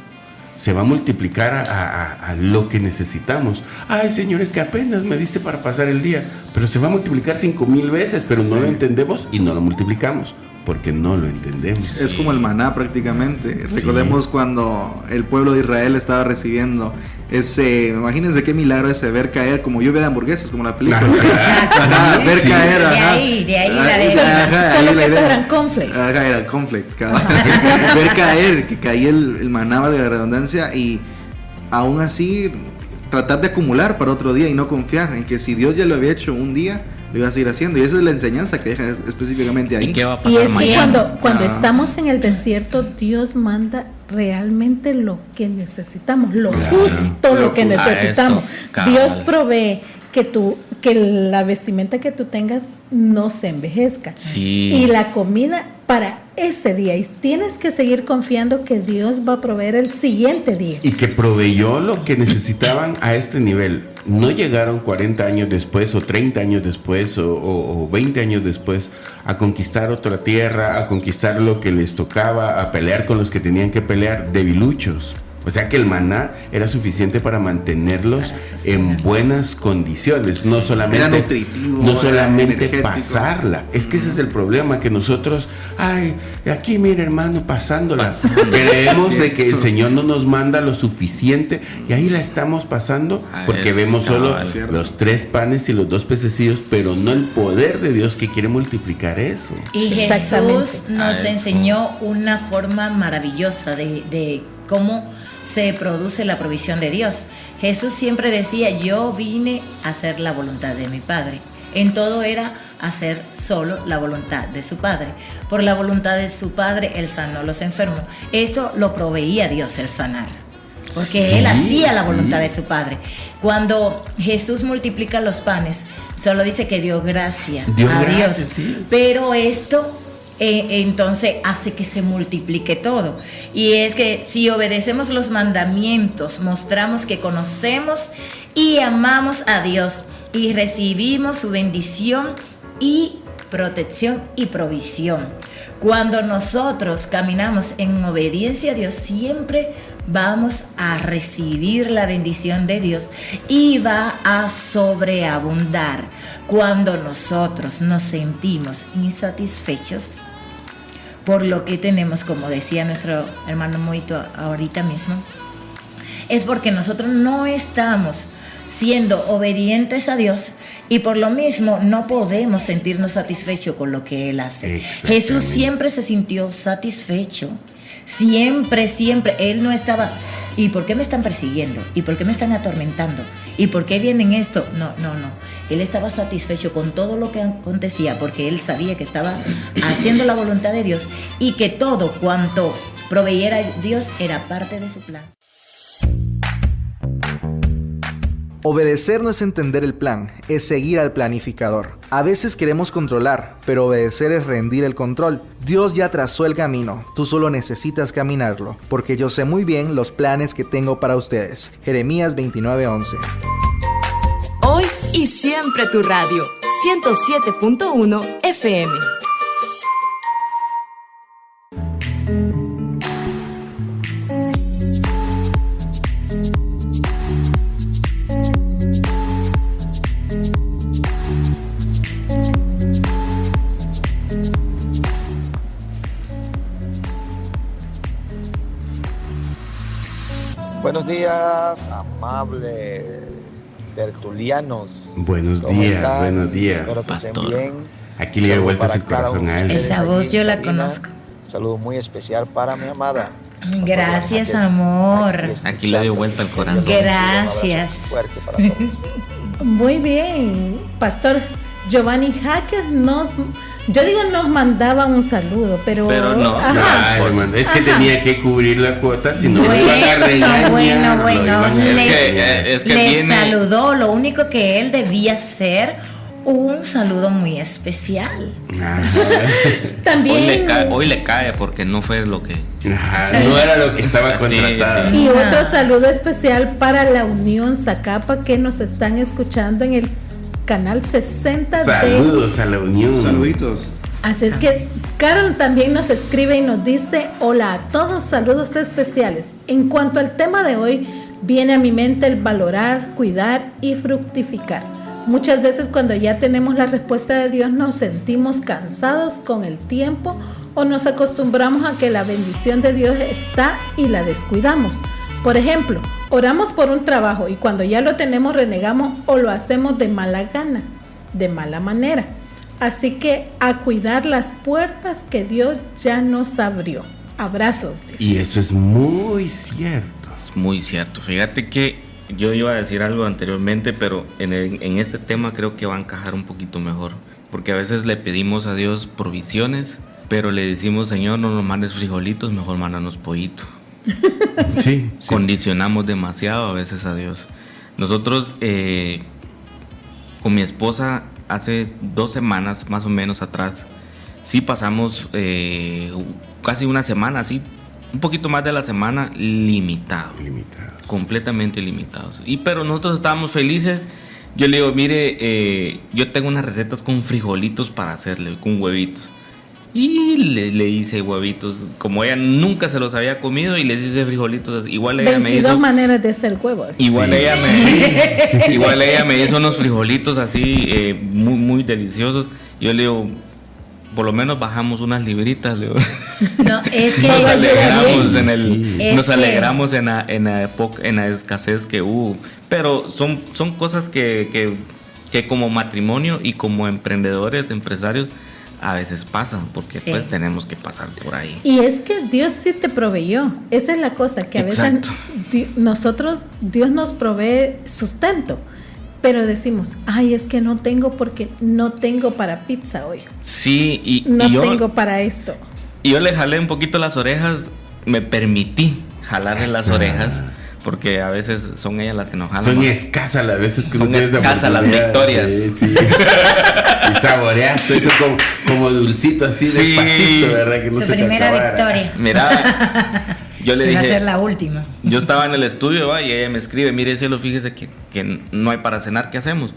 H: Se va a multiplicar a lo que necesitamos. Ay, Señor, es que apenas me diste para pasar el día, pero se va a multiplicar 5,000 veces, pero no lo entendemos y no lo multiplicamos porque no lo entendemos.
F: Es como el maná prácticamente. Recordemos cuando el pueblo de Israel estaba recibiendo imagínense qué milagro ese ver caer como lluvia de hamburguesas, como la película. Ver caer.
D: De ahí la de
C: Solo que estos eran cornflakes.
F: Eran cornflakes. Ver caer, que caía el maná de la redundancia, y aún así tratar de acumular para otro día y no confiar en que si Dios ya lo había hecho un día, lo iba a seguir haciendo. Y esa es la enseñanza que deja específicamente ahí.
E: ¿Y qué va a pasar
C: Y es que
E: mañana?
C: cuando estamos en el desierto, Dios manda realmente lo que necesitamos, justo lo que necesitamos. Dios provee que la vestimenta que tú tengas no se envejezca.
E: Sí.
C: Y la comida para ese día. Y tienes que seguir confiando que Dios va a proveer el siguiente día.
H: Y que proveyó lo que necesitaban a este nivel. No llegaron 40 años después o 30 años después o 20 años después a conquistar otra tierra, a conquistar lo que les tocaba, a pelear con los que tenían que pelear, debiluchos. O sea que el maná era suficiente para mantenerlos en buenas condiciones, no solamente pasarla. Es que ese es el problema, que nosotros, aquí mira hermano, pasándola. Creemos de que el Señor no nos manda lo suficiente y ahí la estamos pasando porque vemos solo los 3 panes y los 2 pececillos, pero no el poder de Dios que quiere multiplicar eso.
D: Y Jesús nos enseñó una forma maravillosa de cómo se produce la provisión de Dios. Jesús siempre decía, yo vine a hacer la voluntad de mi Padre. En todo era hacer solo la voluntad de su Padre. Por la voluntad de su Padre, Él sanó a los enfermos. Esto lo proveía Dios, el sanar. Porque Él hacía la voluntad de su Padre. Cuando Jesús multiplica los panes, solo dice que dio gracia a Dios.
H: Sí.
D: Pero esto entonces hace que se multiplique todo. Y es que si obedecemos los mandamientos, mostramos que conocemos y amamos a Dios y recibimos su bendición y protección y provisión. Cuando nosotros caminamos en obediencia a Dios, siempre vamos a recibir la bendición de Dios y va a sobreabundar. Cuando nosotros nos sentimos insatisfechos por lo que tenemos, como decía nuestro hermano Moito ahorita mismo, es porque nosotros no estamos siendo obedientes a Dios y por lo mismo no podemos sentirnos satisfechos con lo que Él hace. Jesús siempre se sintió satisfecho. Siempre, Él no estaba, ¿y por qué me están persiguiendo? ¿Y por qué me están atormentando? ¿Y por qué vienen esto? No. Él estaba satisfecho con todo lo que acontecía porque Él sabía que estaba haciendo la voluntad de Dios y que todo cuanto proveyera Dios era parte de su plan.
I: Obedecer no es entender el plan, es seguir al planificador. A veces queremos controlar, pero obedecer es rendir el control. Dios ya trazó el camino, tú solo necesitas caminarlo, porque yo sé muy bien los planes que tengo para ustedes. Jeremías 29:11.
A: Hoy y siempre tu radio, 107.1 FM.
J: Buenos días, amables tertulianos.
H: Buenos días.
J: Espero que
E: Pastor.
J: estén bien.
H: Aquí le doy vueltas el corazón a él.
D: Esa voz yo la conozco.
J: Un saludo muy especial para mi amada.
D: Gracias, amor.
E: Aquí le dio vuelta al corazón.
D: Gracias.
J: Fuerte para todos.
C: Muy bien, Pastor Giovanni Jaques nos mandaba un saludo, pero
E: no.
C: ajá.
H: Ay, hermano, es que tenía que cubrir la cuota, si no me iban a regañar.
D: Bueno,
E: Es que
D: les
E: viene-
D: saludó. Lo único que él debía hacer, un saludo muy especial.
C: También
E: Hoy le cae porque no fue lo que...
H: No era lo que estaba
E: Sí,
H: contratado.
E: sí.
C: y otro saludo especial para la Unión Zacapa que nos están escuchando en el canal 60
H: Saludos a la Unión.
F: Saluditos.
C: Así es que Carol también nos escribe y nos dice: hola a todos, saludos especiales. En cuanto al tema de hoy, viene a mi mente el valorar, cuidar y fructificar. Muchas veces cuando ya tenemos la respuesta de Dios nos sentimos cansados con el tiempo o nos acostumbramos a que la bendición de Dios está y la descuidamos. Por ejemplo, oramos por un trabajo y cuando ya lo tenemos renegamos o lo hacemos de mala gana, de mala manera. Así que a cuidar las puertas que Dios ya nos abrió. Abrazos, dice.
H: Y eso es muy cierto.
E: Es muy cierto. Fíjate que yo iba a decir algo anteriormente, pero en este tema creo que va a encajar un poquito mejor. Porque a veces le pedimos a Dios provisiones, pero le decimos: Señor, no nos mandes frijolitos, mejor mándanos pollito.
H: Sí.
E: Condicionamos demasiado a veces a Dios. Nosotros con mi esposa hace 2 semanas más o menos atrás sí pasamos casi una semana, así un poquito más de la semana limitados, completamente limitados. Pero nosotros estábamos felices. Yo le digo: mire, yo tengo unas recetas con frijolitos para hacerle, con huevitos. Y le hice huevitos, como ella nunca se los había comido, y les hice frijolitos. Igual ella
C: 22
E: me hizo
C: maneras de hacer huevos.
E: Igual ella me hizo unos frijolitos así muy muy deliciosos. Yo le digo: por lo menos bajamos unas libritas, le digo.
D: No, es que
E: nos alegramos en la escasez que hubo. Pero son cosas que como matrimonio y como emprendedores, empresarios, a veces pasan, porque pues tenemos que pasar por ahí.
C: Y es que Dios sí te proveyó. Esa es la cosa, que a
E: Exacto.
C: veces Dios nos provee sustento, pero decimos: ay, es que no tengo porque no tengo para pizza hoy.
E: Sí,
C: No
E: yo
C: tengo para esto.
E: Y yo le jalé un poquito las orejas, me permití jalarle las orejas, porque a veces son ellas las que nos jalan.
H: Son escasas las veces que
E: son
H: uno tiene
E: escasas las victorias.
H: Sí. Y saboreaste eso como dulcito así, despacito, ¿verdad? Que no
D: su
H: se te
D: primera
H: acabara.
D: victoria.
E: Mira, yo le
D: Va a
E: dije,
D: ser la última.
E: yo estaba en el estudio, y ella me escribe: mire, cielo, fíjese que no hay para cenar, ¿qué hacemos?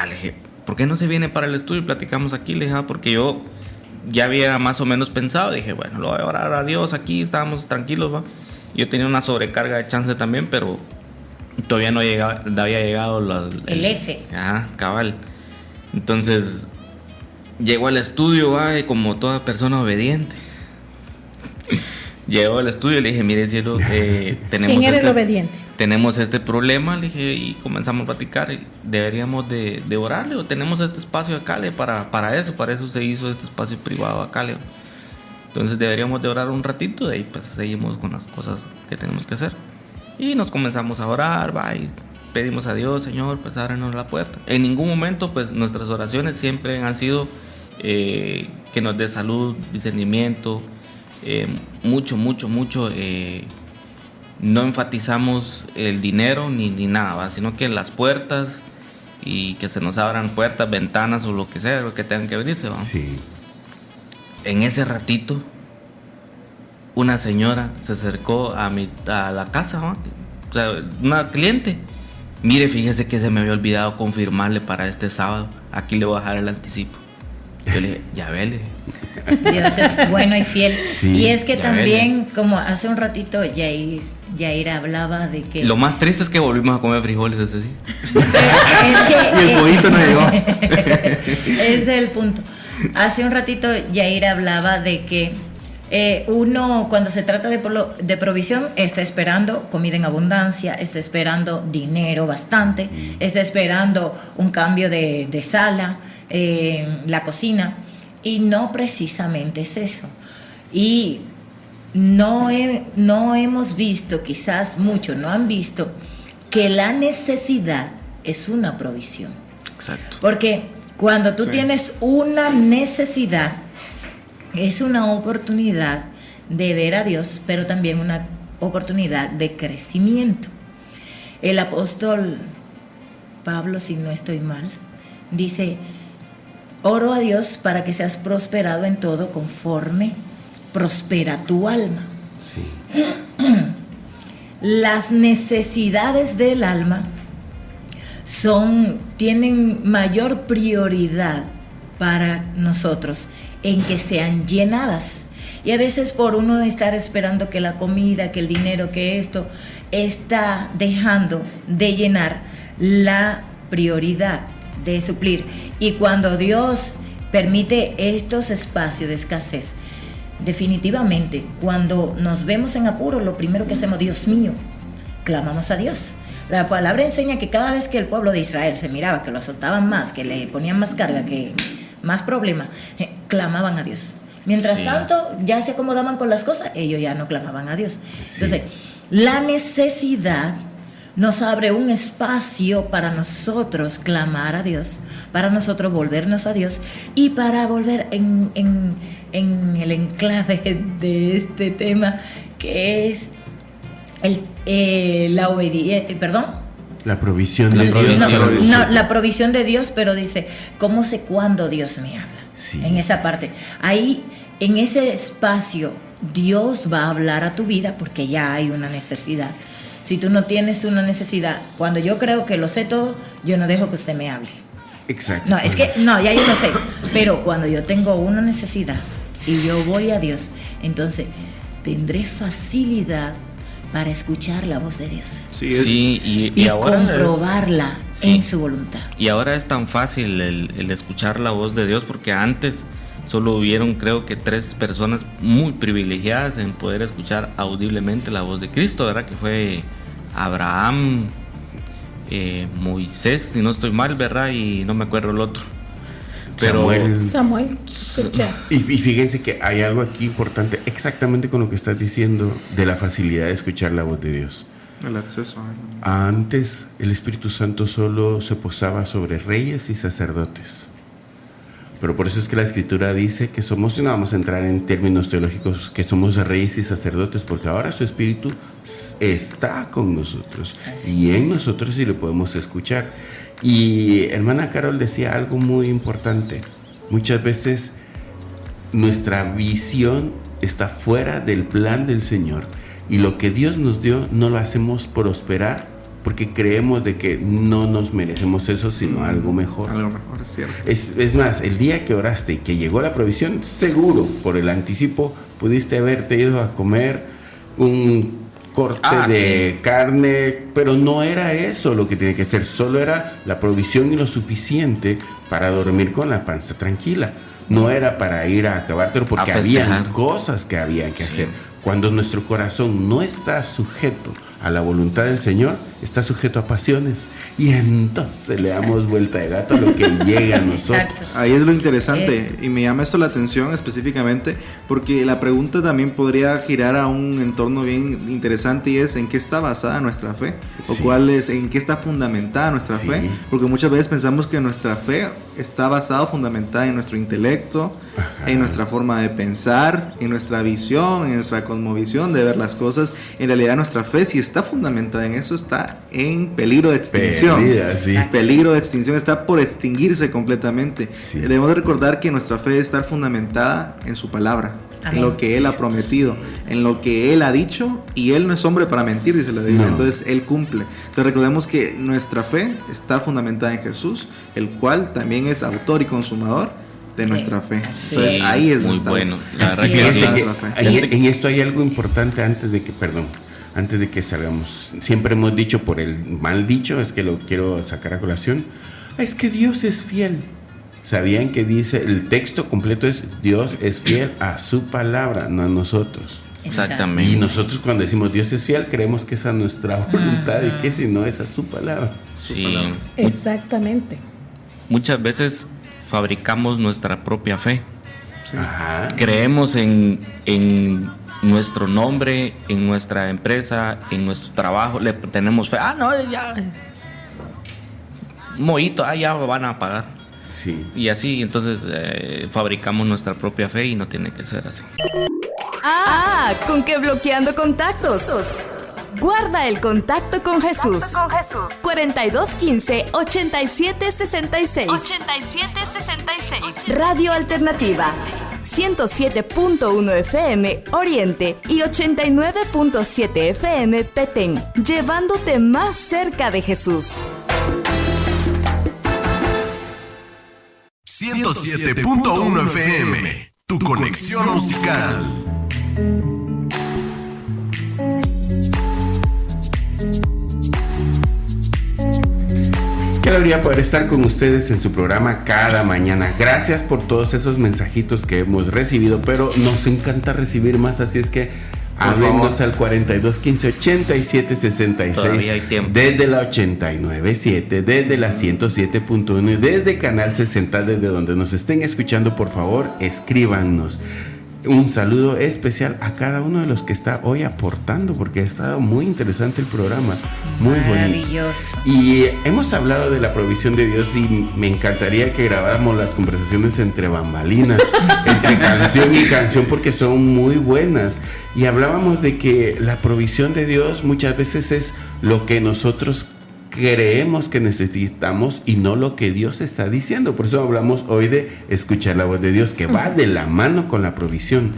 E: Le dije: ¿por qué no se viene para el estudio? Platicamos aquí, le dije, porque yo ya había más o menos pensado, dije, bueno, lo voy a orar a Dios, aquí estábamos tranquilos, ¿va? Yo tenía una sobrecarga de chance también, pero todavía no había llegado
D: el F.
E: Ajá, cabal. Entonces, llegó al estudio, ¿va? Y como toda persona obediente. Llegó al estudio y le dije, mire, cielo, tenemos
C: ¿Quién era el obediente?
E: Tenemos este problema, le dije, y comenzamos a platicar, deberíamos de orarle, o tenemos este espacio acá, para eso se hizo este espacio privado acá, le. Entonces deberíamos de orar un ratito, de ahí pues seguimos con las cosas que tenemos que hacer. Y nos comenzamos a orar, va, y pedimos a Dios, Señor, pues ábrenos la puerta. En ningún momento, pues nuestras oraciones siempre han sido que nos dé salud, discernimiento, mucho. No enfatizamos el dinero ni nada, ¿va? Sino que las puertas y que se nos abran puertas, ventanas o lo que sea, lo que tengan que venirse, ¿va?
H: Sí.
E: En ese ratito, una señora se acercó a la casa, ¿va? O sea, una cliente. Mire, fíjese que se me había olvidado confirmarle para este sábado. Aquí le voy a dejar el anticipo. Yo le dije, ya vele.
D: Dios es bueno y fiel.
H: Sí,
D: y es que también,
E: vele.
D: Como hace un ratito Yair hablaba de que...
E: Lo más triste es que volvimos a comer frijoles ese día.
F: Y el pollito no llegó.
D: Ese es el punto. Hace un ratito Yair hablaba de que uno, cuando se trata de provisión, está esperando comida en abundancia, está esperando dinero bastante, está esperando un cambio de sala, la cocina, y no precisamente es eso. Y no hemos visto, quizás muchos no han visto, que la necesidad es una provisión.
E: Exacto.
D: Porque cuando tú tienes una necesidad, es una oportunidad de ver a Dios, pero también una oportunidad de crecimiento. El apóstol Pablo, si no estoy mal, dice: oro a Dios para que seas prosperado en todo conforme prospera tu alma.
H: Sí.
D: Las necesidades del alma tienen mayor prioridad para nosotros en que sean llenadas. Y a veces por uno estar esperando que la comida, que el dinero, que esto, está dejando de llenar la prioridad de suplir. Y cuando Dios permite estos espacios de escasez, definitivamente, cuando nos vemos en apuro, lo primero que hacemos, Dios mío, clamamos a Dios. La palabra enseña que cada vez que el pueblo de Israel se miraba que lo azotaban más, que le ponían más carga, que más problema, clamaban a Dios. Mientras tanto, ya se acomodaban con las cosas, ellos ya no clamaban a Dios.
H: Sí.
D: Entonces, la necesidad nos abre un espacio para nosotros clamar a Dios, para nosotros volvernos a Dios y para volver en el enclave de este tema, que es la obediencia,
H: La provisión de
E: Dios.
D: la provisión de Dios, pero dice, ¿cómo sé cuándo Dios me habla?
H: Sí.
D: En esa parte. Ahí, en ese espacio, Dios va a hablar a tu vida porque ya hay una necesidad. Si tú no tienes una necesidad, cuando yo creo que lo sé todo, yo no dejo que usted me hable.
H: Exacto.
D: No, es que, no, ya yo lo sé. Pero cuando yo tengo una necesidad y yo voy a Dios, entonces tendré facilidad para escuchar la voz de Dios.
E: Y ahora
D: comprobarla en su voluntad.
E: Y ahora es tan fácil el escuchar la voz de Dios, porque antes solo hubieron, creo que 3 personas muy privilegiadas en poder escuchar audiblemente la voz de Cristo, ¿verdad? Que fue Abraham, Moisés, si no estoy mal, ¿verdad? Y no me acuerdo el otro. Pero
C: Samuel, escucha.
H: Y fíjense que hay algo aquí importante, exactamente con lo que estás diciendo, de la facilidad de escuchar la voz de Dios.
F: El acceso.
H: Antes el Espíritu Santo solo se posaba sobre reyes y sacerdotes. Pero por eso es que la Escritura dice que somos, no vamos a entrar en términos teológicos, que somos reyes y sacerdotes, porque ahora su Espíritu está con nosotros.
D: Así
H: y en
D: es.
H: nosotros sí lo podemos escuchar. Y hermana Carol decía algo muy importante. Muchas veces nuestra visión está fuera del plan del Señor. Y lo que Dios nos dio no lo hacemos prosperar porque creemos de que no nos merecemos eso, sino algo mejor.
F: Algo mejor, es cierto.
H: Es más, el día que oraste y que llegó la provisión, seguro, por el anticipo, pudiste haberte ido a comer un corte de carne, pero no era eso lo que tenía que hacer, solo era la provisión y lo suficiente para dormir con la panza tranquila. No era para ir a acabártelo, porque había cosas que había que hacer. Cuando nuestro corazón no está sujeto a la voluntad del Señor, está sujeto a pasiones, y entonces le damos vuelta de gato a lo que llega a nosotros.
F: Ahí es lo interesante, y me llama esto la atención específicamente porque la pregunta también podría girar a un entorno bien interesante, y es: ¿en qué está basada nuestra fe? O en qué está fundamentada nuestra fe, porque muchas veces pensamos que nuestra fe está basada, fundamentada en nuestro intelecto, en nuestra forma de pensar, en nuestra visión, en nuestra cosmovisión de ver las cosas. En realidad nuestra fe, si está fundamentada en eso, está en peligro de extinción. Peligro de extinción, está por extinguirse completamente. Debemos de recordar que nuestra fe debe estar fundamentada en su palabra, en lo que Él ha prometido, en lo que Él ha dicho, y Él no es hombre para mentir, dice la Biblia. Entonces Él cumple. Entonces recordemos que nuestra fe está fundamentada en Jesús, el cual también es autor y consumador de nuestra fe. Entonces ahí es
E: muy bueno. La verdad
H: que en esto hay algo importante antes de que salgamos. Siempre hemos dicho, por el mal dicho, es que lo quiero sacar a colación, es que Dios es fiel. ¿Sabían que dice, el texto completo es: Dios es fiel a su palabra, no a nosotros?
E: Exactamente.
H: Y nosotros cuando decimos Dios es fiel, creemos que es a nuestra voluntad, y que si no es a su palabra.
E: Sí.
C: Exactamente.
E: Muchas veces fabricamos nuestra propia fe. Creemos en nuestro nombre, en nuestra empresa, en nuestro trabajo, le tenemos fe. Ya mojito, ya van a pagar.
H: Sí.
E: Y así, entonces fabricamos nuestra propia fe, y no tiene que ser así.
A: ¿Con qué bloqueando contactos? Guarda el contacto con Jesús. 4215-8766. 8766. Radio Alternativa. 107.1 FM Oriente y 89.7 FM Petén. Llevándote más cerca de Jesús.
B: 107.1 FM. Tu conexión musical.
H: Qué alegría poder estar con ustedes en su programa cada mañana. Gracias por todos esos mensajitos que hemos recibido, pero nos encanta recibir más, así es que háblenos al 4215-8766.
E: Todavía hay tiempo.
H: Desde la 89.7, desde la 107.1 y desde Canal 60, desde donde nos estén escuchando, por favor, escríbanos. Un saludo especial a cada uno de los que está hoy aportando, porque ha estado muy interesante el programa, muy
D: maravilloso.
H: Bonito. Y hemos hablado de la provisión de Dios, y me encantaría que grabáramos las conversaciones entre bambalinas, entre canción y canción, porque son muy buenas. Y hablábamos de que la provisión de Dios muchas veces es lo que nosotros creemos que necesitamos y no lo que Dios está diciendo. Por eso hablamos hoy de escuchar la voz de Dios, que va de la mano con la provisión.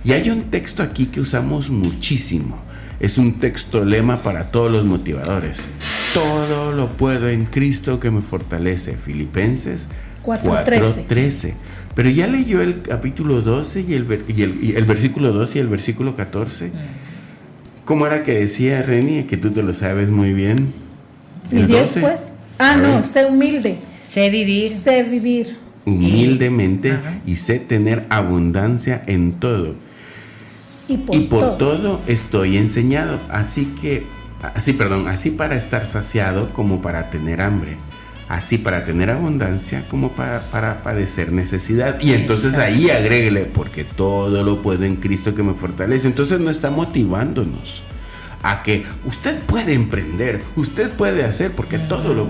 H: Y hay un texto aquí que usamos muchísimo. Es un texto lema para todos los motivadores. Todo lo puedo en Cristo que me fortalece. Filipenses 4:13. Pero ya leyó el capítulo 12 y el versículo 12 y el versículo 14. ¿Cómo era que decía, Reni? Que tú te lo sabes muy bien.
C: ¿Y 10 pues? Sé humilde.
D: Sé vivir.
C: Sé vivir.
H: Humildemente y sé tener abundancia en todo. Y por todo estoy enseñado. Así para estar saciado como para tener hambre. Así para tener abundancia como para padecer necesidad. Y entonces ahí agréguele, porque todo lo puedo en Cristo que me fortalece. Entonces no está motivándonos a que usted puede emprender, usted puede hacer, porque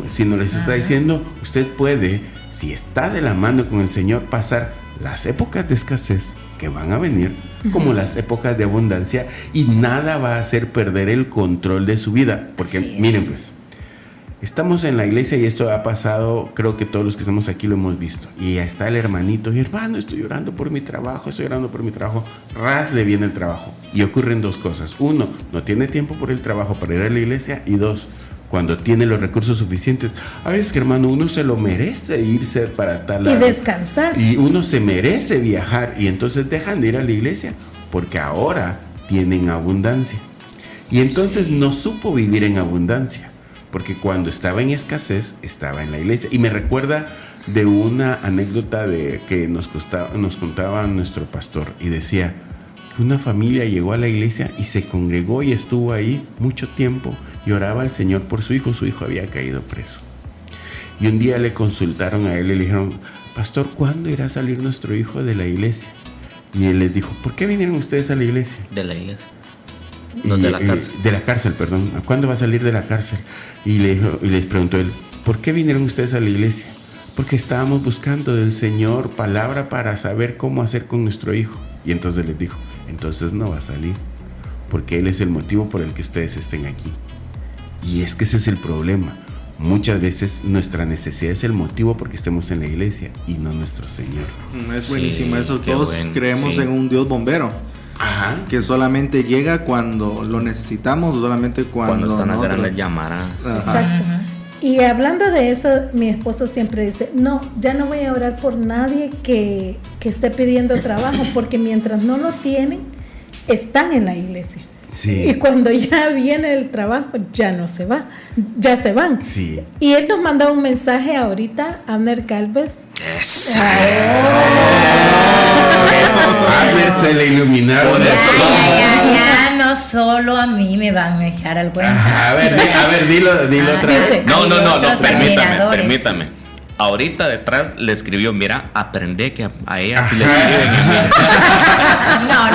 H: si no les está diciendo, usted puede, si está de la mano con el Señor, pasar las épocas de escasez que van a venir, como las épocas de abundancia, y nada va a hacer perder el control de su vida. Porque miren pues, estamos en la iglesia y esto ha pasado, creo que todos los que estamos aquí lo hemos visto. Y está el hermanito, y hermano, estoy orando por mi trabajo. Ras, le viene el trabajo. Y ocurren dos cosas. Uno, no tiene tiempo por el trabajo para ir a la iglesia. Y dos, cuando tiene los recursos suficientes. Es que, hermano, uno se lo merece irse para tal lado.
C: Y descansar.
H: Y uno se merece viajar. Y entonces dejan de ir a la iglesia porque ahora tienen abundancia. Y entonces no supo vivir en abundancia, porque cuando estaba en escasez estaba en la iglesia. Y me recuerda de una anécdota que nos contaba nuestro pastor, y decía que una familia llegó a la iglesia y se congregó y estuvo ahí mucho tiempo y oraba al Señor por su hijo. Su hijo había caído preso. Y un día le consultaron a él y le dijeron: pastor, ¿cuándo irá a salir nuestro hijo de la iglesia? Y él les dijo: ¿por qué vinieron ustedes a la iglesia?
E: De la iglesia. No, de la cárcel.
H: De la cárcel, perdón. ¿Cuándo va a salir de la cárcel? Y les preguntó él: ¿por qué vinieron ustedes a la iglesia? Porque estábamos buscando del Señor palabra para saber cómo hacer con nuestro hijo. Y entonces les dijo: entonces no va a salir, porque Él es el motivo por el que ustedes estén aquí. Y es que ese es el problema. Muchas veces nuestra necesidad es el motivo porque estemos en la iglesia y no nuestro Señor.
F: Es buenísimo eso.
H: Qué
F: Todos
H: bueno,
F: creemos
H: sí.
F: en un Dios bombero.
H: Ajá.
F: Que solamente llega cuando lo necesitamos, solamente cuando
E: están las
F: nosotros-
E: grandes llamadas.
F: Ajá.
C: Exacto. Y hablando de eso, mi esposo siempre dice: no, ya no voy a orar por nadie que esté pidiendo trabajo, porque mientras no lo tienen, están en la iglesia.
H: Sí.
C: Y cuando ya viene el trabajo, ya no se va, ya se van.
H: Sí.
C: Y él nos mandó un mensaje ahorita, Abner Calves.
H: A ver, se le iluminaron.
D: Ya, no solo a mí me van a echar al cuento.
H: Ajá, a ver, dilo otra vez.
E: No,
D: otros admiradores.
E: permítame. Ahorita detrás le escribió: mira, aprende que a ella sí le escriben.
D: No.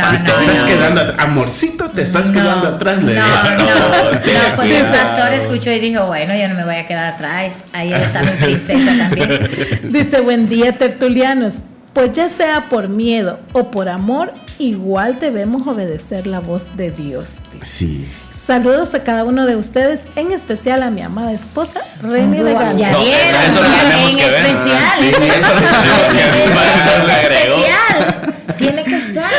H: Te estás quedando, amorcito, te estás quedando atrás. Le digo.
D: No, pues el pastor escuchó y dijo: bueno, yo no me voy a quedar atrás. Ahí está mi princesa también.
C: Dice: buen día, tertulianos. Pues ya sea por miedo o por amor, igual debemos obedecer la voz de Dios.
H: Sí.
C: Saludos a cada uno de ustedes, en especial a mi amada esposa, Remy de Galo.
D: Ya vieron, en especial. Especial. Tiene que estar.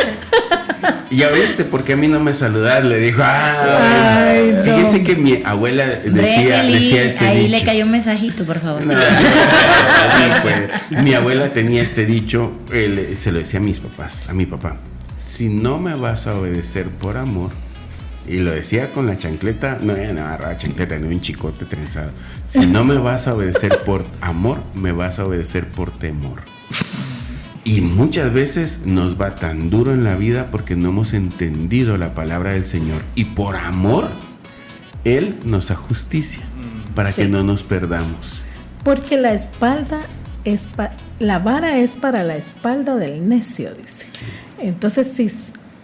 H: Ya viste, porque a mí no me saludar, le dijo.
C: Ay, no.
H: Fíjense que mi abuela decía este
D: ahí
H: dicho.
D: le cayó un mensajito, por favor.
H: No, así fue. Mi abuela tenía este dicho, se lo decía a mis papás, a mi papá: si no me vas a obedecer por amor, y lo decía con la chancleta, no agarraba chancleta, no un chicote trenzado. Si no me vas a obedecer por amor, me vas a obedecer por temor. Y muchas veces nos va tan duro en la vida porque no hemos entendido la palabra del Señor. Y por amor, Él nos ajusticia para
C: Sí.
H: que no nos perdamos.
C: Porque la espalda la vara es para la espalda del necio, dice. Entonces, si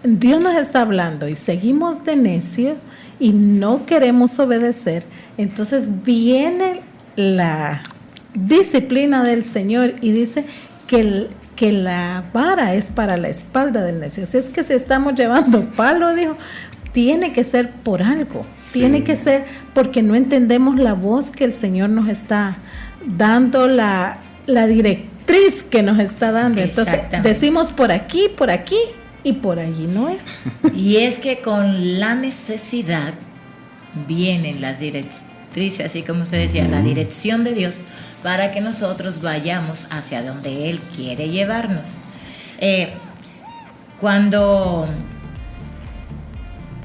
C: Dios nos está hablando y seguimos de necio y no queremos obedecer, entonces viene la disciplina del Señor y dice que la vara es para la espalda del necio. Así es que si estamos llevando palo, dijo, tiene que ser por algo, tiene que ser porque no entendemos la voz que el Señor nos está dando, la directriz que nos está dando. Entonces decimos por aquí y por allí no es.
D: Y es que con la necesidad vienen las directrices, así como usted decía, la dirección de Dios para que nosotros vayamos hacia donde Él quiere llevarnos. Cuando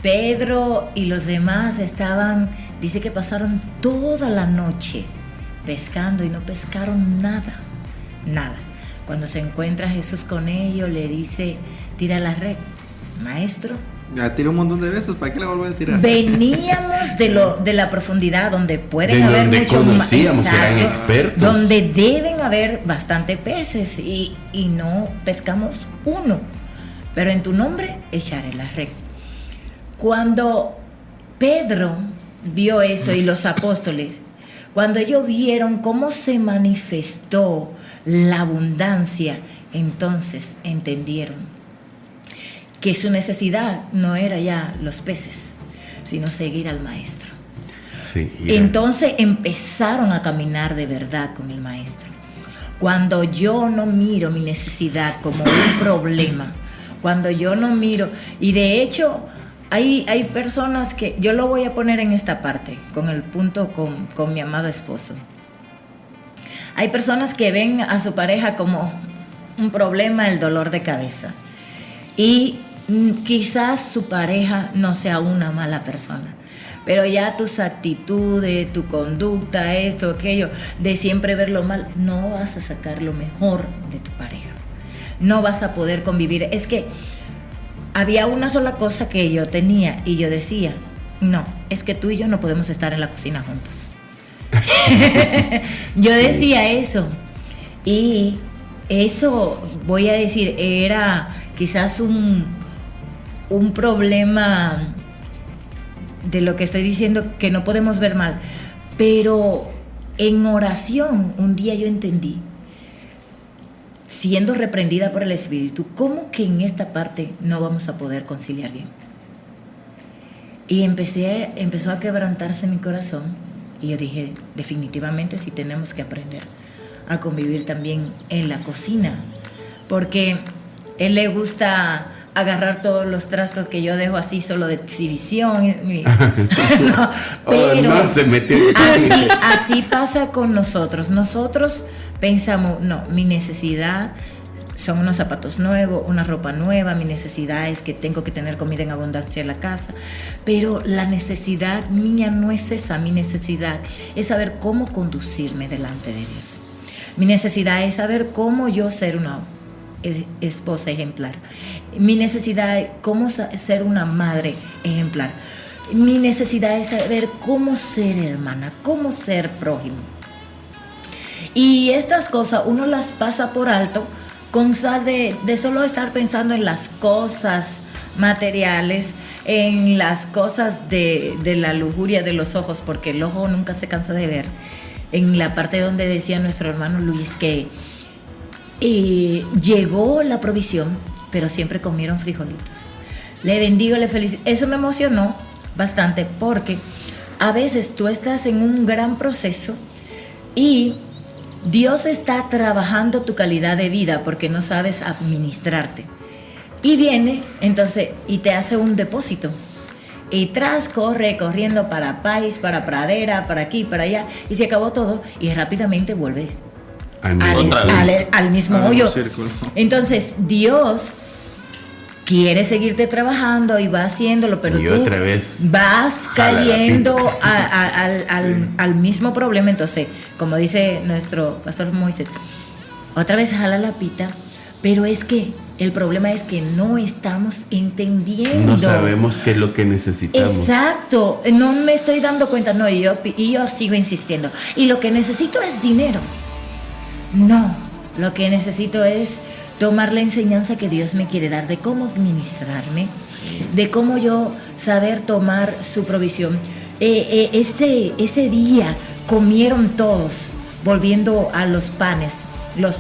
D: Pedro y los demás dice que pasaron toda la noche pescando y no pescaron nada. Cuando se encuentra Jesús con ellos, le dice: tira la red, maestro.
F: Ya tiré un montón de veces, ¿para qué la vuelvo a tirar?
D: Veníamos de la profundidad donde pueden
H: De
D: haber
H: donde
D: muchos
H: conocíamos, eran expertos.
D: donde deben haber bastante peces y no pescamos uno, pero en tu nombre echaré la red. Cuando Pedro vio esto y los apóstoles, cuando ellos vieron cómo se manifestó la abundancia, entonces entendieron que su necesidad no era ya los peces, sino seguir al maestro.
H: Sí,
D: Entonces empezaron a caminar de verdad con el maestro. Cuando yo no miro mi necesidad como un problema, cuando yo no miro, y de hecho Hay personas que, yo lo voy a poner en esta parte, con el punto con mi amado esposo. Hay personas que ven a su pareja como un problema, el dolor de cabeza. Y quizás su pareja no sea una mala persona, pero ya tus actitudes, tu conducta, esto, aquello, de siempre verlo mal, no vas a sacar lo mejor de tu pareja. No vas a poder convivir. Es que había una sola cosa que yo tenía y yo decía, no, es que tú y yo no podemos estar en la cocina juntos. Yo decía eso. Y eso, voy a decir, era quizás un problema de lo que estoy diciendo, que no podemos ver mal. Pero en oración, un día yo entendí, siendo reprendida por el Espíritu, ¿cómo que en esta parte no vamos a poder conciliar bien? Y empezó a quebrantarse mi corazón, y yo dije, definitivamente sí tenemos que aprender a convivir también en la cocina, porque él le gusta agarrar todos los trastos que yo dejo así solo de exhibición. No, pero
H: no, se metió.
D: Así pasa con nosotros. Nosotros pensamos, no, mi necesidad son unos zapatos nuevos, una ropa nueva, mi necesidad es que tengo que tener comida en abundancia en la casa, pero la necesidad mía no es esa. Mi necesidad es saber cómo conducirme delante de Dios. Mi necesidad es saber cómo yo ser una esposa ejemplar. Mi necesidad es cómo ser una madre ejemplar. Mi necesidad es saber cómo ser hermana, cómo ser prójimo. Y estas cosas uno las pasa por alto con de solo estar pensando en las cosas materiales, en las cosas de la lujuria de los ojos, porque el ojo nunca se cansa de ver. En la parte donde decía nuestro hermano Luis que llegó la provisión, pero siempre comieron frijolitos. Le bendigo, le felicito. Eso me emocionó bastante, porque a veces tú estás en un gran proceso y Dios está trabajando tu calidad de vida porque no sabes administrarte. Y viene entonces y te hace un depósito. Y corriendo para país, para pradera, para aquí, para allá, y se acabó todo y rápidamente vuelves al mismo hoyo. Entonces Dios quiere seguirte trabajando y va haciéndolo, pero tú
H: otra vez
D: vas cayendo al mismo problema. Entonces, como dice nuestro pastor Moisés, otra vez jala la pita, pero es que el problema es que no estamos entendiendo.
H: No sabemos qué es lo que necesitamos.
D: Exacto, no me estoy dando cuenta, no, y yo sigo insistiendo. Y lo que necesito es dinero. No, lo que necesito es tomar la enseñanza que Dios me quiere dar de cómo administrarme, de cómo yo saber tomar su provisión. Ese día comieron todos, volviendo a los panes, los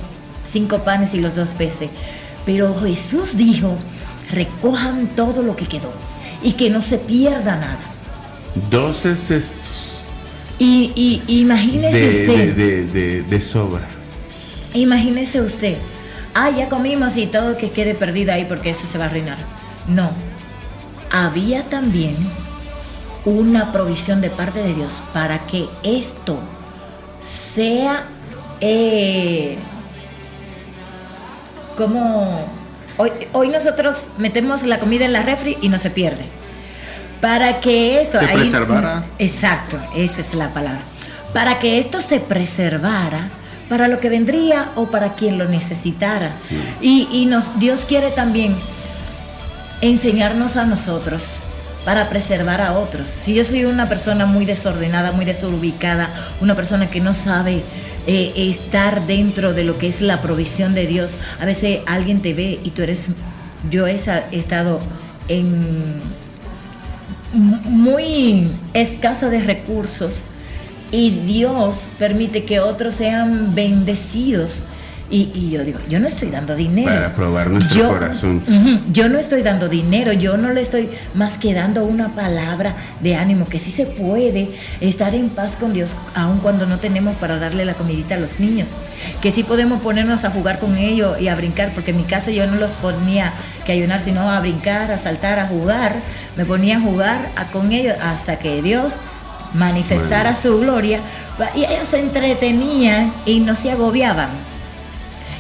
D: 5 panes y los 2 peces. Pero Jesús dijo, recojan todo lo que quedó y que no se pierda nada.
H: 12 cestos.
D: Y imagínese usted.
H: De sobra.
D: Imagínese usted. Ya comimos y todo que quede perdido ahí porque eso se va a arruinar. No. Había también una provisión de parte de Dios para que esto sea como hoy nosotros metemos la comida en la refri y no se pierde. Para que esto
F: se preservara.
D: Exacto, esa es la palabra. Para que esto se preservara para lo que vendría o para quien lo necesitara.
H: Sí.
D: Y Dios quiere también enseñarnos a nosotros para preservar a otros. Si yo soy una persona muy desordenada, muy desubicada, una persona que no sabe estar dentro de lo que es la provisión de Dios, a veces alguien te ve y yo he estado en muy escasa de recursos y Dios permite que otros sean bendecidos Y yo digo, yo no estoy dando dinero.
H: Para probar nuestro corazón.
D: Yo no estoy dando dinero, yo no le estoy más que dando una palabra de ánimo, que sí se puede estar en paz con Dios, aun cuando no tenemos para darle la comidita a los niños. Que sí podemos ponernos a jugar con ellos y a brincar, porque en mi caso yo no los ponía que ayunar, sino a brincar, a saltar, a jugar. Me ponía a jugar con ellos hasta que Dios manifestara su gloria. Y ellos se entretenían y no se agobiaban.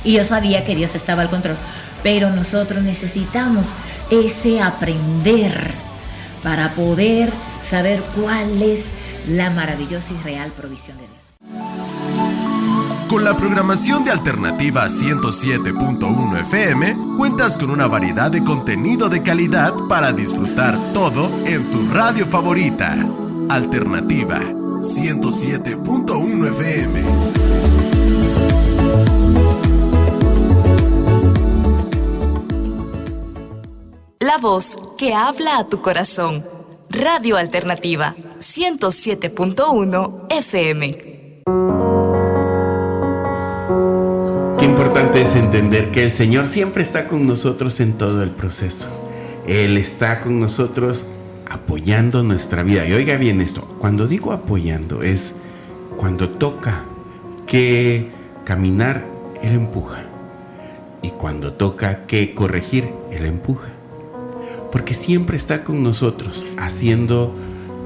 D: Y yo sabía que Dios estaba al control. Pero nosotros necesitamos ese aprender para poder saber cuál es la maravillosa y real provisión de Dios.
B: Con la programación de Alternativa 107.1 FM, cuentas con una variedad de contenido de calidad para disfrutar todo en tu radio favorita. Alternativa 107.1 FM.
A: La voz que habla a tu corazón. Radio Alternativa 107.1 FM.
H: Qué importante es entender que el Señor siempre está con nosotros en todo el proceso. Él está con nosotros apoyando nuestra vida. Y oiga bien esto, cuando digo apoyando es cuando toca que caminar, Él empuja. Y cuando toca que corregir, Él empuja. Porque siempre está con nosotros, haciendo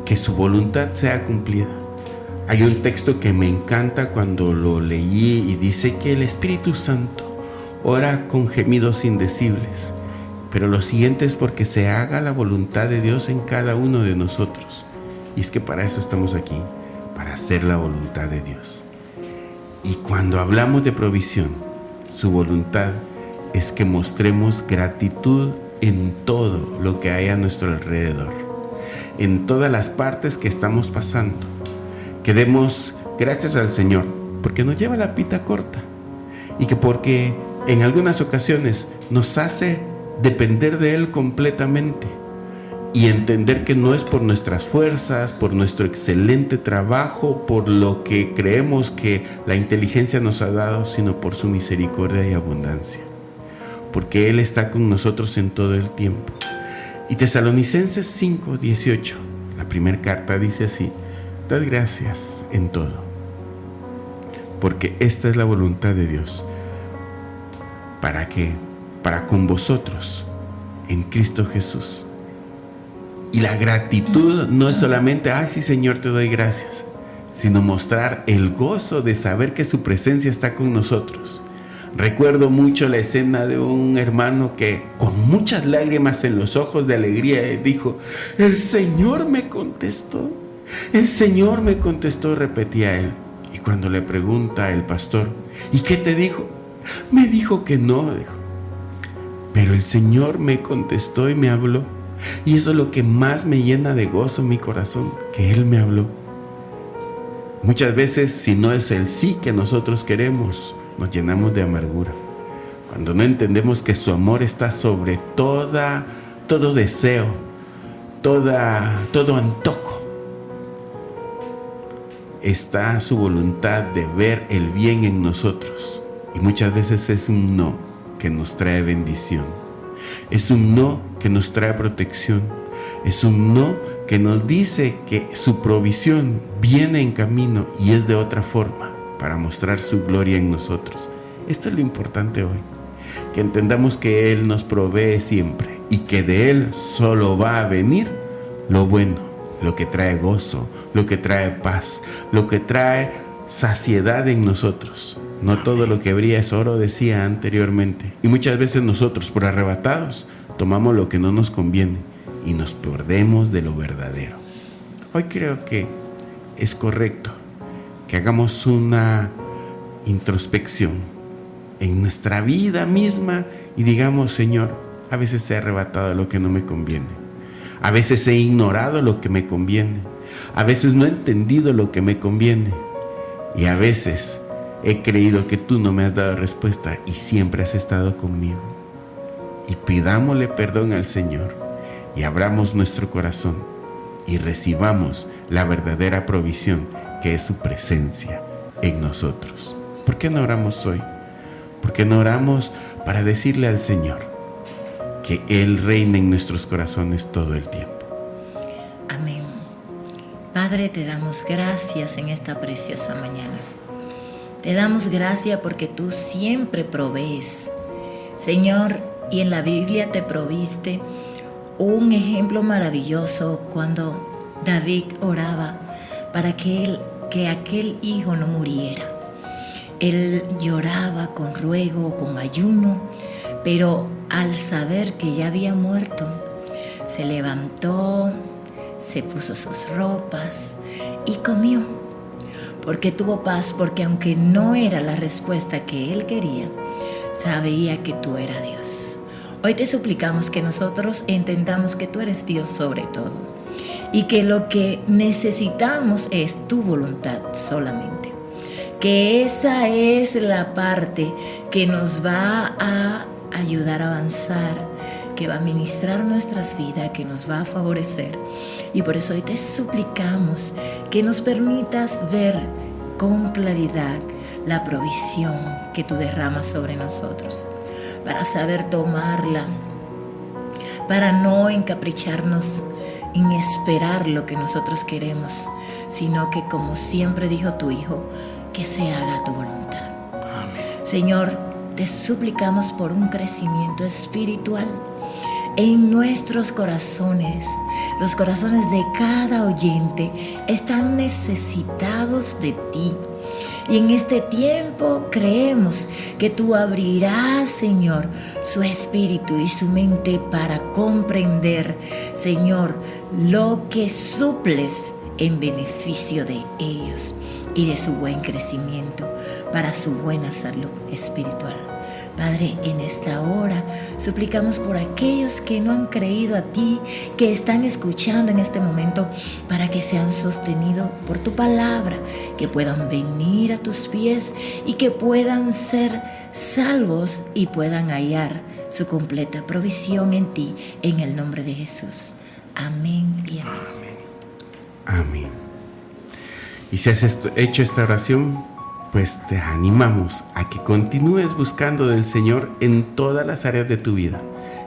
H: que su voluntad sea cumplida. Hay un texto que me encanta cuando lo leí y dice que el Espíritu Santo ora con gemidos indecibles. Pero lo siguiente es porque se haga la voluntad de Dios en cada uno de nosotros. Y es que para eso estamos aquí, para hacer la voluntad de Dios. Y cuando hablamos de provisión, su voluntad es que mostremos gratitud en todo lo que hay a nuestro alrededor, en todas las partes que estamos pasando, que demos gracias al Señor porque nos lleva la pita corta y que porque en algunas ocasiones nos hace depender de Él completamente y entender que no es por nuestras fuerzas, por nuestro excelente trabajo, por lo que creemos que la inteligencia nos ha dado, sino por su misericordia y abundancia. Porque Él está con nosotros en todo el tiempo. Y Tesalonicenses 5:18, la primera carta dice así: dad gracias en todo, porque esta es la voluntad de Dios. ¿Para qué? Para con vosotros, en Cristo Jesús. Y la gratitud no es solamente, ay sí Señor, te doy gracias, sino mostrar el gozo de saber que su presencia está con nosotros. Recuerdo mucho la escena de un hermano que con muchas lágrimas en los ojos de alegría dijo: el Señor me contestó, el Señor me contestó, repetía él. Y cuando le pregunta el pastor: ¿y qué te dijo? Me dijo que no, dijo. Pero el Señor me contestó y me habló. Y eso es lo que más me llena de gozo en mi corazón, que Él me habló. Muchas veces, si no es el sí que nosotros queremos, nos llenamos de amargura. Cuando no entendemos que su amor está sobre todo deseo, todo antojo. Está su voluntad de ver el bien en nosotros. Y muchas veces es un no que nos trae bendición. Es un no que nos trae protección. Es un no que nos dice que su provisión viene en camino y es de otra forma para mostrar su gloria en nosotros. Esto es lo importante hoy, que entendamos que Él nos provee siempre y que de Él solo va a venir lo bueno, lo que trae gozo, lo que trae paz, lo que trae saciedad en nosotros. No todo lo que brilla es oro, decía anteriormente. Y muchas veces nosotros, por arrebatados, tomamos lo que no nos conviene y nos perdemos de lo verdadero. Hoy creo que es correcto que hagamos una introspección en nuestra vida misma y digamos: Señor, a veces he arrebatado lo que no me conviene. A veces he ignorado lo que me conviene. A veces no he entendido lo que me conviene. Y a veces he creído que tú no me has dado respuesta y siempre has estado conmigo. Y pidámosle perdón al Señor y abramos nuestro corazón y recibamos la verdadera provisión que es su presencia en nosotros. ¿Por qué no oramos hoy? ¿Por qué no oramos para decirle al Señor que Él reine en nuestros corazones todo el tiempo?
D: Amén. Padre, te damos gracias en esta preciosa mañana. Te damos gracias porque tú siempre provees, Señor, y en la Biblia te proviste un ejemplo maravilloso cuando David oraba para que aquel hijo no muriera. Él lloraba con ruego, con ayuno, pero al saber que ya había muerto, se levantó, se puso sus ropas y comió, porque tuvo paz, porque aunque no era la respuesta que él quería, sabía que tú eras Dios. Hoy te suplicamos que nosotros entendamos que tú eres Dios sobre todo y que lo que necesitamos es tu voluntad solamente. Que esa es la parte que nos va a ayudar a avanzar, que va a ministrar nuestras vidas, que nos va a favorecer. Y por eso hoy te suplicamos que nos permitas ver con claridad la provisión que tú derramas sobre nosotros, para saber tomarla, para no encapricharnos en esperar lo que nosotros queremos, sino que, como siempre dijo tu Hijo, que se haga tu voluntad. Amén. Señor, te suplicamos por un crecimiento espiritual en nuestros corazones. Los corazones de cada oyente están necesitados de ti. Y en este tiempo creemos que tú abrirás, Señor, su espíritu y su mente para comprender, Señor, lo que suples en beneficio de ellos y de su buen crecimiento, para su buena salud espiritual. Padre, en esta hora suplicamos por aquellos que no han creído a ti, que están escuchando en este momento, para que sean sostenidos por tu palabra, que puedan venir a tus pies y que puedan ser salvos y puedan hallar su completa provisión en ti, en el nombre de Jesús. Amén y amén.
H: Amén. Y si has hecho esta oración, pues te animamos a que continúes buscando del Señor en todas las áreas de tu vida,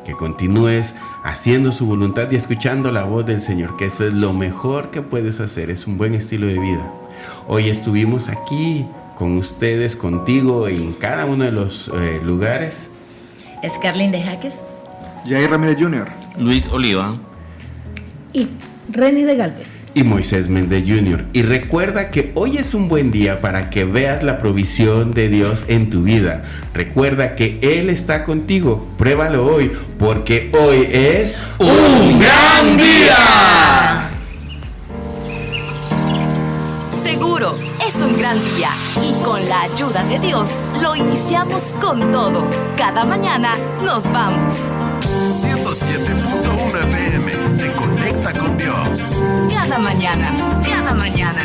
H: que continúes haciendo su voluntad y escuchando la voz del Señor, que eso es lo mejor que puedes hacer, es un buen estilo de vida. Hoy estuvimos aquí con ustedes, contigo, en cada uno de los lugares.
D: Scarlett de Jaques,
F: Jair Ramírez Jr.,
E: Luis Oliva
C: y Reni de Galvez
H: y Moisés Méndez Jr. Y recuerda que hoy es un buen día para que veas la provisión de Dios en tu vida. Recuerda que Él está contigo. Pruébalo hoy, porque hoy es un gran día.
A: Seguro es un gran día y con la ayuda de Dios lo iniciamos con todo. Cada mañana nos vamos.
B: 107.1 FM te conecta con Dios.
A: Cada mañana, cada mañana.